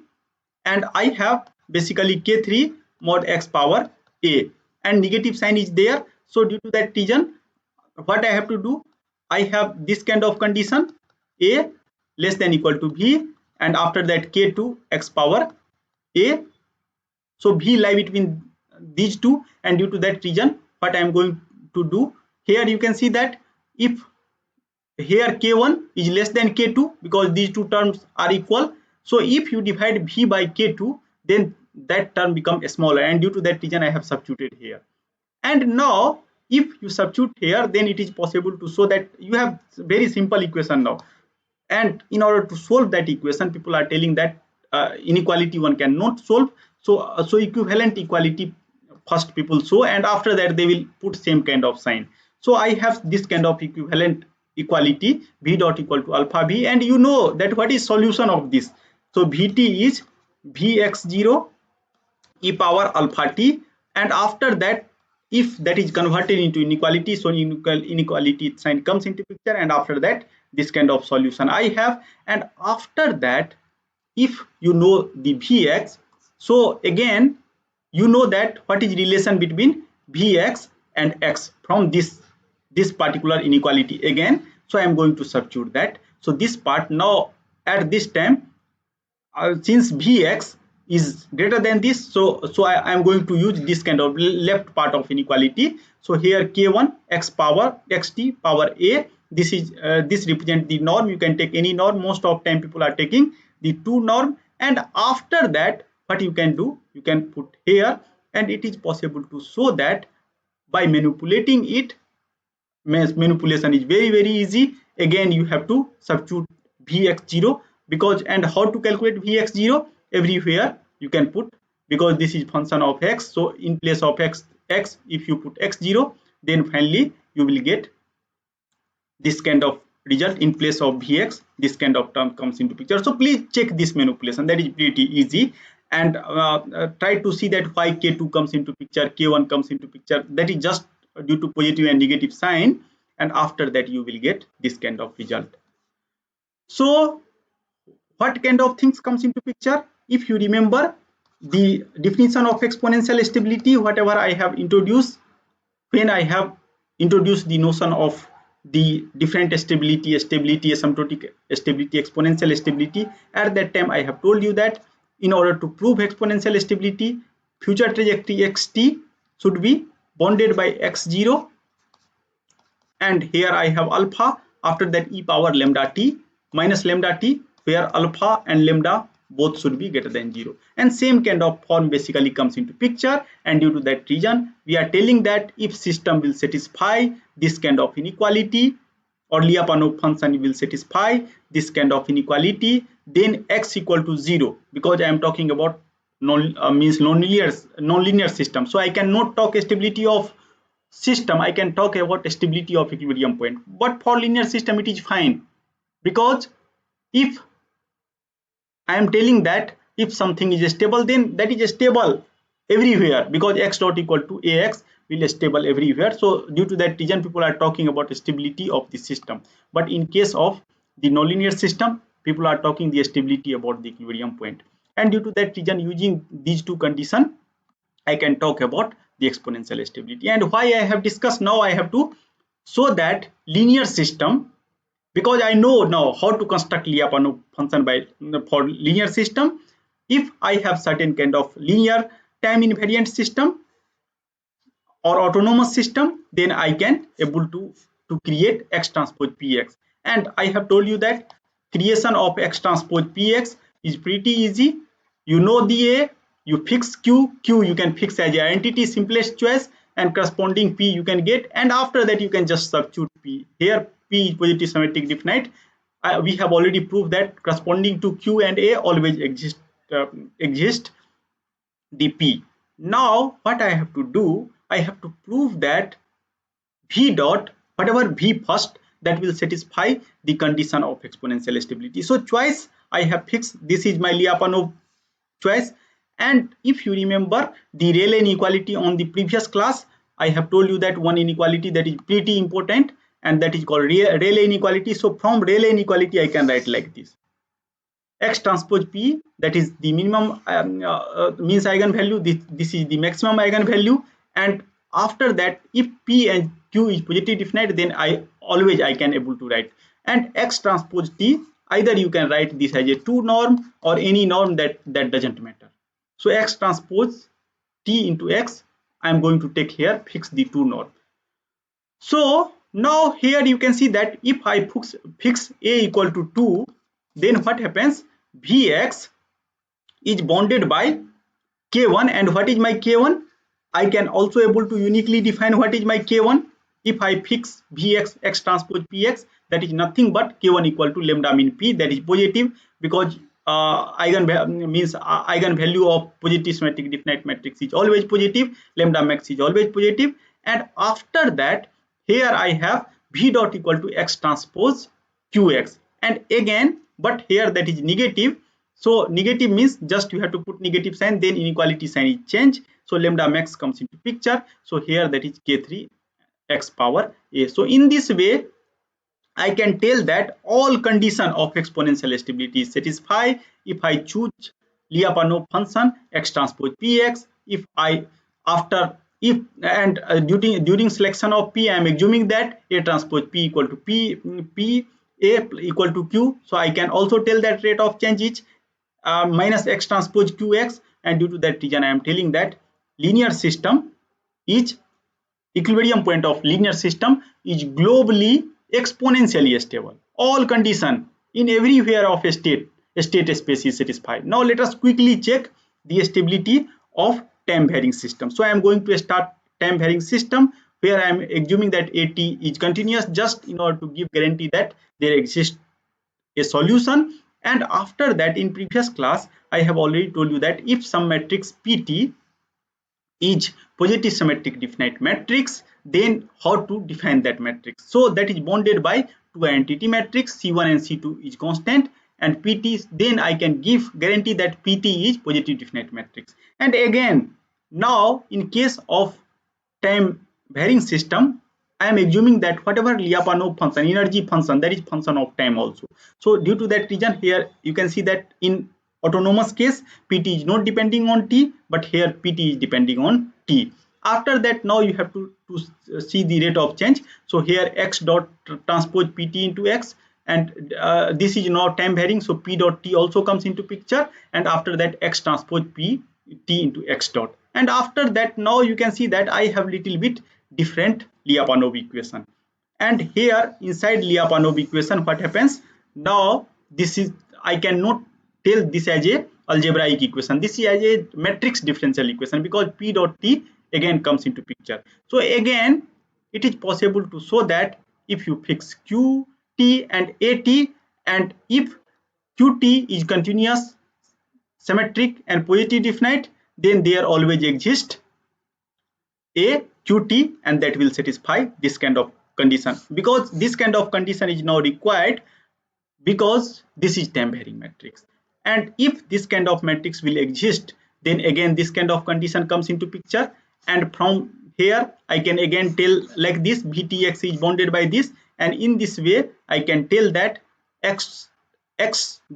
and I have basically k3 mod x power a, and negative sign is there, so due to that reason what I have to do, I have this kind of condition, a less than equal to v, and after that k2 x power a. So v lie between these two, and due to that reason what I am going to do, here you can see that if here k1 is less than k2, because these two terms are equal, so if you divide v by k2, then that term becomes smaller, and due to that reason I have substituted here. And now if you substitute here, then it is possible to show that you have very simple equation now. And in order to solve that equation, people are telling that inequality one cannot solve, so equivalent equality first people show, and after that they will put same kind of sign. So I have this kind of equivalent equality, v dot equal to alpha v, and you know that what is solution of this. So vt is vx0 e power alpha t, and after that if that is converted into inequality, so inequality sign comes into picture, and after that this kind of solution I have. And after that, if you know the vx, so again you know that what is relation between vx and x from this particular inequality again. So I am going to substitute that. So this part now at this time, since vx is greater than this, so I am going to use this kind of left part of inequality. So here k1 x power xt power a, this is this represent the norm. You can take any norm, most of time people are taking the 2 norm, and after that what you can do, you can put here, and it is possible to show that by manipulating it. Manipulation is very easy. Again you have to substitute vx0, because, and how to calculate vx0, everywhere you can put, because this is function of x, so in place of x if you put x0, then finally you will get this kind of result. In place of vx, this kind of term comes into picture. So please check this manipulation, that is pretty easy. And try to see that why k2 comes into picture, k1 comes into picture, that is just due to positive and negative sign, and after that you will get this kind of result. So what kind of things comes into picture? If you remember the definition of exponential stability, whatever I have introduced when I have introduced the notion of the different stability, asymptotic stability, exponential stability, at that time I have told you that in order to prove exponential stability, future trajectory xt should be bounded by x0, and here I have alpha, after that e power lambda t minus lambda t, where alpha and lambda both should be greater than 0, and same kind of form basically comes into picture. And due to that reason we are telling that if system will satisfy this kind of inequality, or Lyapunov function will satisfy this kind of inequality, then x equal to 0, because I am talking about non-linear system. So I cannot talk stability of system, I can talk about stability of equilibrium point. But for linear system it is fine, because if I am telling that if something is stable, then that is stable everywhere, because x dot equal to ax will stable everywhere. So due to that reason people are talking about stability of the system. But in case of the nonlinear system, people are talking the stability about the equilibrium point. And due to that reason, using these two conditions, I can talk about the exponential stability. And why I have discussed, now I have to show that linear system, because I know now how to construct Lyapunov function by for linear system. If I have certain kind of linear time invariant system or autonomous system, then I can able to create x transpose px. And I have told you that creation of x transpose px is pretty easy. You know the A, you fix q you can fix as identity, simplest choice, and corresponding p you can get, and after that you can just substitute p. Here p is positive symmetric definite. We have already proved that corresponding to q and a always exist the p. Now what I have to do, I have to prove that v dot, whatever v first, that will satisfy the condition of exponential stability. So choice I have fixed, this is my Lyapunov choice. And if you remember the Rayleigh inequality on the previous class, I have told you that one inequality that is pretty important, and that is called Rayleigh inequality. So from Rayleigh inequality I can write like this: x transpose p, that is the minimum means eigenvalue, this is the maximum eigenvalue. And after that, if p and q is positive definite, then I can able to write. And x transpose t, either you can write this as a 2 norm or any norm, that doesn't matter. So x transpose t into x, I am going to take here, fix the 2 norm. So now here you can see that if I fix a equal to 2, then what happens? Vx is bounded by k1. And what is my k1? I can also able to uniquely define what is my k1. If I fix Vx x transpose px, that is nothing but k1 equal to lambda min p, that is positive, because eigenvalue of positive symmetric definite matrix is always positive, lambda max is always positive. And after that, here I have v dot equal to x transpose qx, and again, but here that is negative. So negative means just you have to put negative sign, then inequality sign is changed, so lambda max comes into picture. So here that is k3 x power a. So in this way I can tell that all condition of exponential stability is satisfied if I choose Lyapunov function x transpose px. If I after if and during selection of p, I am assuming that a transpose p equal to p a equal to q. So I can also tell that rate of change is minus x transpose qx. And due to that reason I am telling that linear system is equilibrium point of linear system is globally exponentially stable. All condition in everywhere of a state space is satisfied. Now let us quickly check the stability of time varying system. So I am going to start time varying system, where I am assuming that AT is continuous, just in order to give guarantee that there exists a solution. And after that, in previous class I have already told you that if some matrix PT is positive symmetric definite matrix, then how to define that matrix. So that is bounded by two identity matrix, C1 and C2 is constant, and PT, then I can give guarantee that PT is positive definite matrix. And again, now in case of time varying system, I am assuming that whatever Lyapunov function, energy function, that is function of time also. So due to that reason, here you can see that in autonomous case pt is not depending on t, but here pt is depending on t. After that, now you have to see the rate of change. So here x dot transpose pt into x, and this is now time varying, so p dot t also comes into picture, and after that x transpose p t into x dot. And after that, now you can see that I have little bit different Lyapunov equation. And here inside Lyapunov equation, what happens? Now this is, I cannot tell this as a algebraic equation. This is as a matrix differential equation because P dot T again comes into picture. So again, it is possible to show that if you fix QT and AT, and if QT is continuous, symmetric and positive definite, then there always exists a QT, and that will satisfy this kind of condition. Because this kind of condition is now required because this is time varying matrix, and if this kind of matrix will exist, then again this kind of condition comes into picture, and from here I can again tell like this, Vtx is bounded by this, and in this way I can tell that x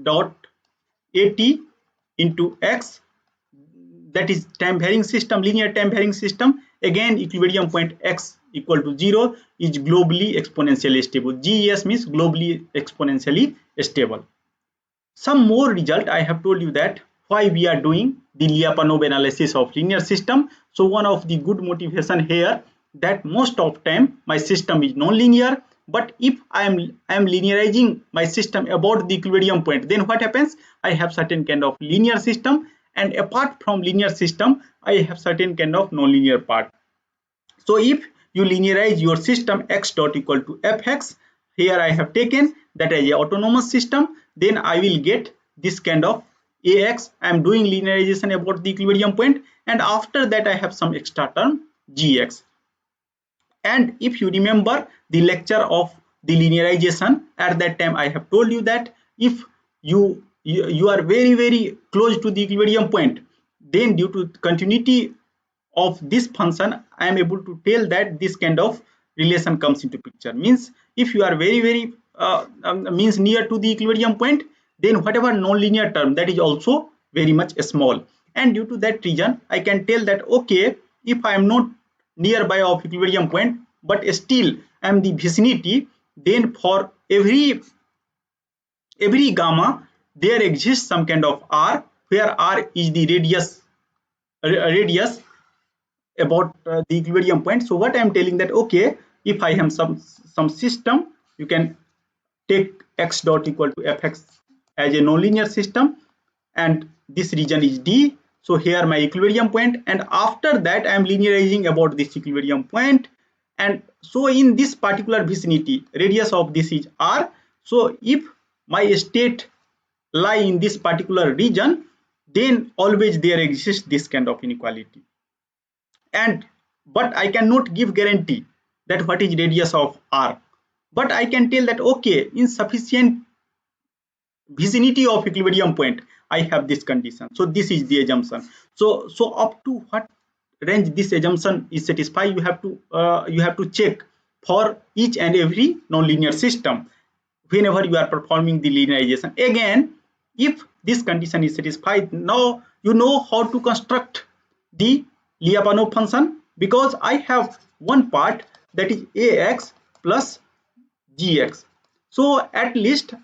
dot at into x, that is time varying system, linear time varying system, again equilibrium point x equal to 0 is globally exponentially stable. GES means globally exponentially stable. Some more result, I have told you that why we are doing the Lyapunov analysis of linear system. So one of the good motivation here, that most of time my system is non-linear, but if I am linearizing my system about the equilibrium point, then what happens? I have certain kind of linear system, and apart from linear system I have certain kind of non-linear part. So if you linearize your system x dot equal to fx, here I have taken that as a autonomous system, then I will get this kind of ax. I am doing linearization about the equilibrium point, and after that I have some extra term gx. And if you remember the lecture of the linearization, at that time I have told you that if you are very close to the equilibrium point, then due to continuity of this function I am able to tell that this kind of relation comes into picture. Means if you are very means near to the equilibrium point, then whatever non-linear term, that is also very much small, and due to that reason I can tell that okay, if I am not nearby of equilibrium point but still I am the vicinity, then for every gamma there exists some kind of r, where r is the radius about the equilibrium point. So what I am telling that okay, if I have some system, you can take x dot equal to fx as a nonlinear system, and this region is D. So here my equilibrium point, and after that I am linearizing about this equilibrium point, and so in this particular vicinity radius of this is r. So if my state lie in this particular region, then always there exists this kind of inequality. And but I cannot give guarantee that what is radius of r, but I can tell that okay, in sufficient vicinity of equilibrium point I have this condition. So this is the assumption. So up to what range this assumption is satisfied, you have to check for each and every nonlinear system whenever you are performing the linearization. Again, if this condition is satisfied, now you know how to construct the Lyapunov function, because I have one part, that is ax plus gx. So at least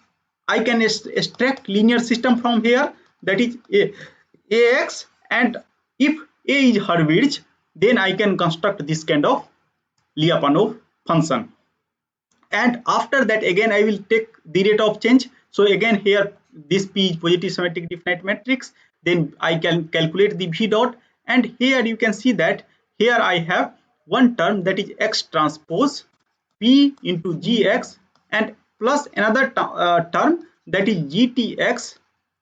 I can extract linear system from here, that is ax, and if a is Hurwitz, then I can construct this kind of Lyapunov function. And after that again I will take the rate of change. So again here this P is positive symmetric definite matrix, then I can calculate the V dot, and here you can see that here I have one term, that is x transpose P into Gx, and plus another term, that is Gtx,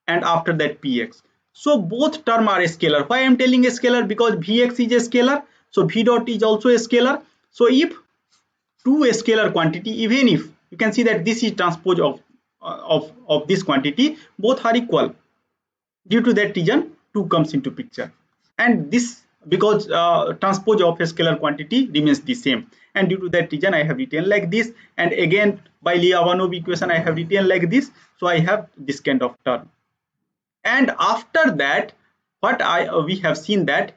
and after that Px. So both term are a scalar. Why I am telling a scalar? Because Vx is a scalar, so V dot is also a scalar. So if two scalar quantity, even if you can see that this is transpose of this quantity, both are equal, due to that reason 2 comes into picture, and this because transpose of a scalar quantity remains the same, and due to that reason I have written like this, and again by Lyapunov equation I have written like this. So I have this kind of term, and after that what we have seen that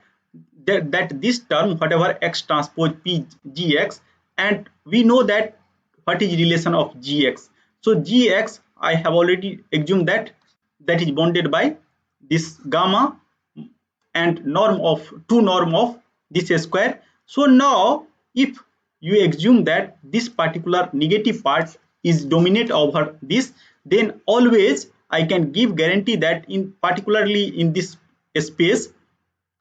this term, whatever x transpose P Gx, and we know that what is relation of Gx. So Gx I have already assumed that is bounded by this gamma and norm of this square. So now if you assume that this particular negative part is dominate over this, then always I can give guarantee that in particularly in this space,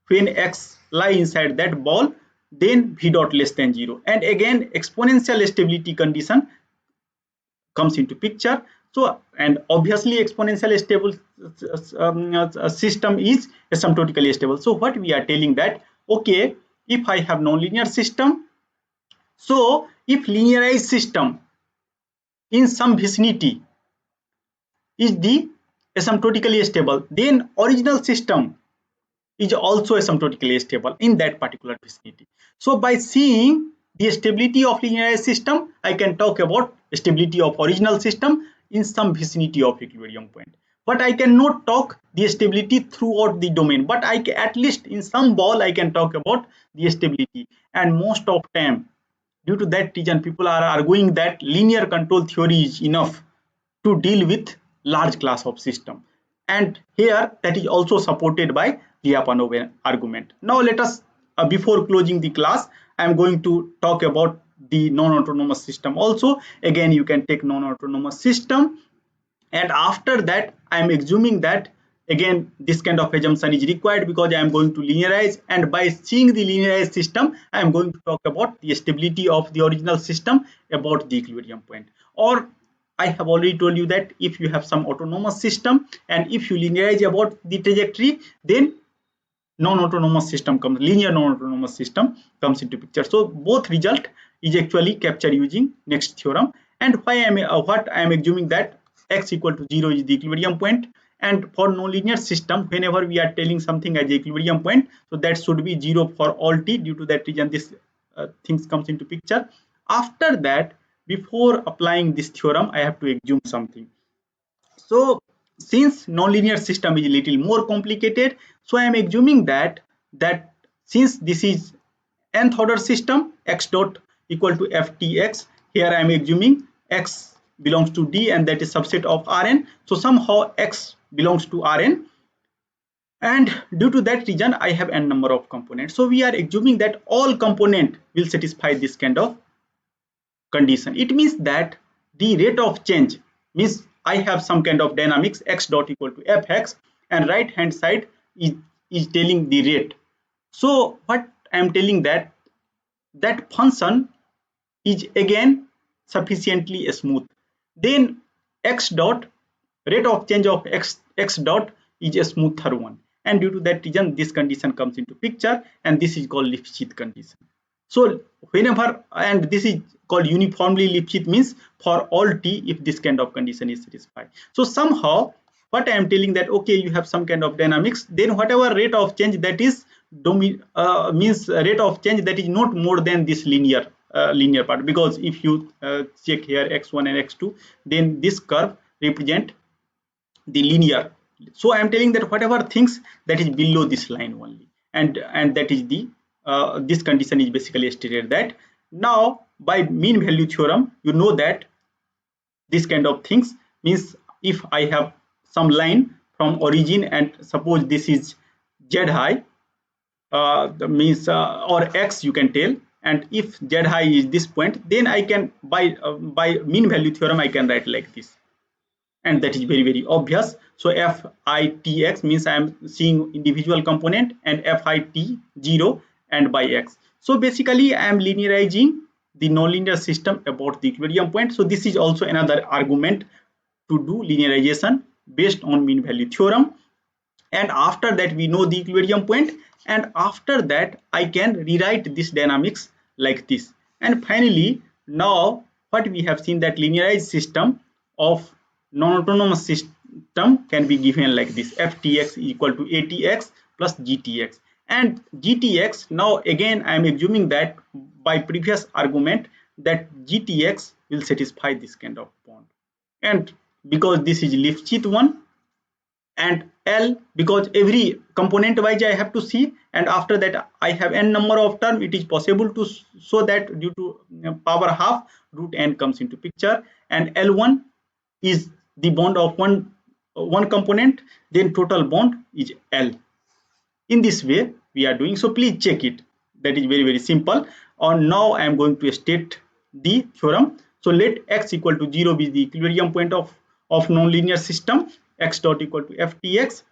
when x lie inside that ball, then v dot less than 0. And again exponential stability condition comes into picture. So, and obviously exponential stable system is asymptotically stable. So what we are telling that, okay, if I have nonlinear system, so if linearized system in some vicinity is the asymptotically stable, then original system is also asymptotically stable in that particular vicinity. So by seeing the stability of linearized system, I can talk about stability of original system in some vicinity of equilibrium point. But I cannot talk the stability throughout the domain, but I can, at least in some ball I can talk about the stability. And most of time, due to that reason, people are arguing that linear control theory is enough to deal with large class of system, and here that is also supported by Lyapunov argument. Now let us before closing the class, I am going to talk about the non-autonomous system also. Again, you can take non-autonomous system, and after that I am assuming that again this kind of assumption is required because I am going to linearize, and by seeing the linearized system I am going to talk about the stability of the original system about the equilibrium point. Or I have already told you that if you have some autonomous system and if you linearize about the trajectory, then non-autonomous system comes, linear non-autonomous system comes into picture. So both result is actually captured using next theorem. And why I am what I am assuming that x equal to 0 is the equilibrium point, and for nonlinear system whenever we are telling something as equilibrium point, so that should be 0 for all t. Due to that reason this things comes into picture. After that, before applying this theorem I have to assume something. So since nonlinear system is a little more complicated, so I am assuming that since this is nth order system, x dot equal to ftx, here I am assuming x belongs to D and that is subset of Rn. So somehow x belongs to Rn, and due to that reason I have n number of components. So we are assuming that all component will satisfy this kind of condition. It means that the rate of change means I have some kind of dynamics x dot equal to fx, and right hand side is telling the rate. So what I am telling that function is again sufficiently smooth. Then x dot rate of change of x dot is a smoother one, and due to that reason this condition comes into picture, and this is called Lipschitz condition. So whenever, and this is called uniformly Lipschitz, means for all t if this kind of condition is satisfied. So somehow what I am telling that okay, you have some kind of dynamics, then whatever rate of change that is means rate of change that is not more than this linear part, because if you check here x1 and x2, then this curve represent the linear. So I am telling that whatever things that is below this line only, and that is the this condition is basically stated that. Now by mean value theorem, you know that this kind of things means if I have some line from origin, and suppose this is z high, means or x you can tell, and if z high is this point, then I can by mean value theorem I can write like this, and that is very obvious. So FITX means I am seeing individual component, and FIT 0 and by x. So basically I am linearizing the nonlinear system about the equilibrium point. So this is also another argument to do linearization based on mean value theorem. And after that we know the equilibrium point, and after that I can rewrite this dynamics like this. And finally, now what we have seen that linearized system of non-autonomous system can be given like this: ftx equal to atx plus gtx. And gtx, now again I am assuming that by previous argument that gtx will satisfy this kind of bond, and because this is Lipschitz one, and L because every component wise I have to see, and after that I have n number of term, it is possible to show that due to power half root n comes into picture, and L1 is the bond of one component, then total bond is L. In this way we are doing. So please check it, that is very simple. And now I am going to state the theorem. So let x equal to 0 be the equilibrium point of nonlinear system, x dot equal to ftx,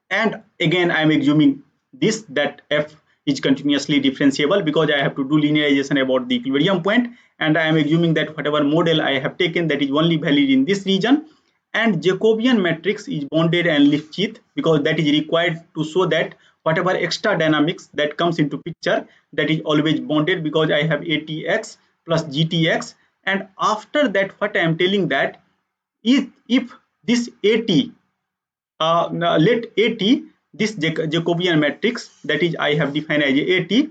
and again I am assuming this, that f is continuously differentiable because I have to do linearization about the equilibrium point, and I am assuming that whatever model I have taken, that is only valid in this region, and Jacobian matrix is bounded and Lifshitz because that is required to show that whatever extra dynamics that comes into picture, that is always bounded because I have ATX plus GTX. And after that, what I am telling that if this AT, let AT, this Jacobian matrix, that is I have defined as AT,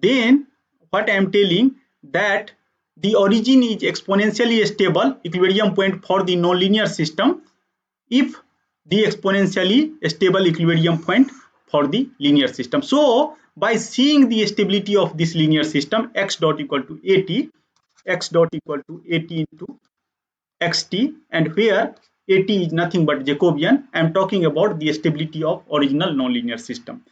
then what I am telling that the origin is exponentially stable equilibrium point for the nonlinear system if the exponentially stable equilibrium point for the linear system. So by seeing the stability of this linear system, x dot equal to AT, x dot equal to AT into xt, and where AT is nothing but Jacobian, I am talking about the stability of original nonlinear system.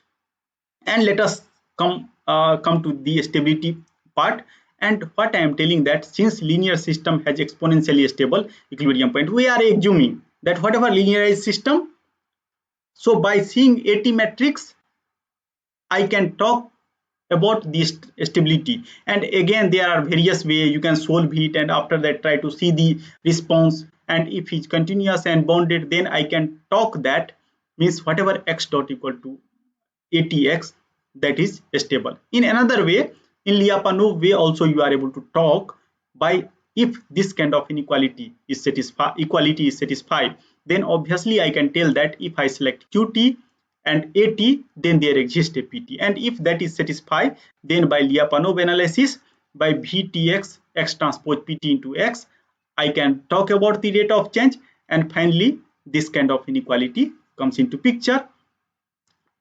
And let us come to the stability part. And what I am telling that since linear system has exponentially stable equilibrium point, we are assuming that whatever linearized system, so by seeing AT matrix I can talk about this stability. And again there are various ways you can solve it, and after that try to see the response, and if it's continuous and bounded, then I can talk that means whatever x dot equal to ATX, that is stable. In another way, in Lyapunov way also you are able to talk by if this kind of inequality is satisfied, then obviously I can tell that if I select QT and AT, then there exists a PT, and if that is satisfied, then by Lyapunov analysis, by VTX x transpose PT into x, I can talk about the rate of change, and finally this kind of inequality comes into picture,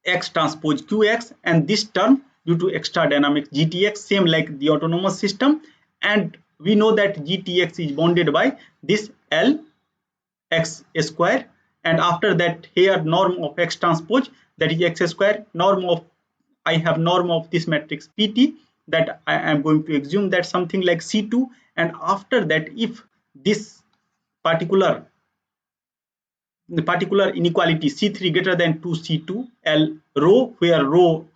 x transpose qx, and this term due to extra dynamics GTX, same like the autonomous system, and we know that GTX is bounded by this L x square, and after that here norm of x transpose, that is x square, norm of, I have norm of this matrix PT, that I am going to assume that something like C2, and after that if this particular inequality C3 greater than 2C2 L rho, where rho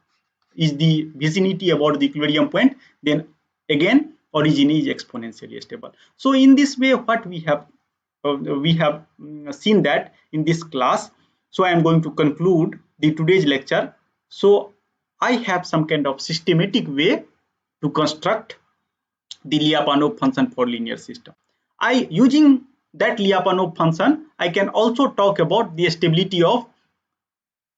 is the vicinity about the equilibrium point, then again origin is exponentially stable. So in this way what we have seen that in this class. So I am going to conclude the today's lecture. So I have some kind of systematic way to construct the Lyapunov function for linear system. I using that Lyapunov function, I can also talk about the stability of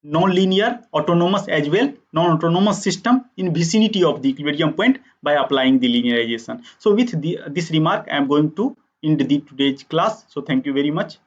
non-linear, autonomous as well, non-autonomous system in vicinity of the equilibrium point by applying the linearization. So with this remark, I am going to end the today's class. So thank you very much.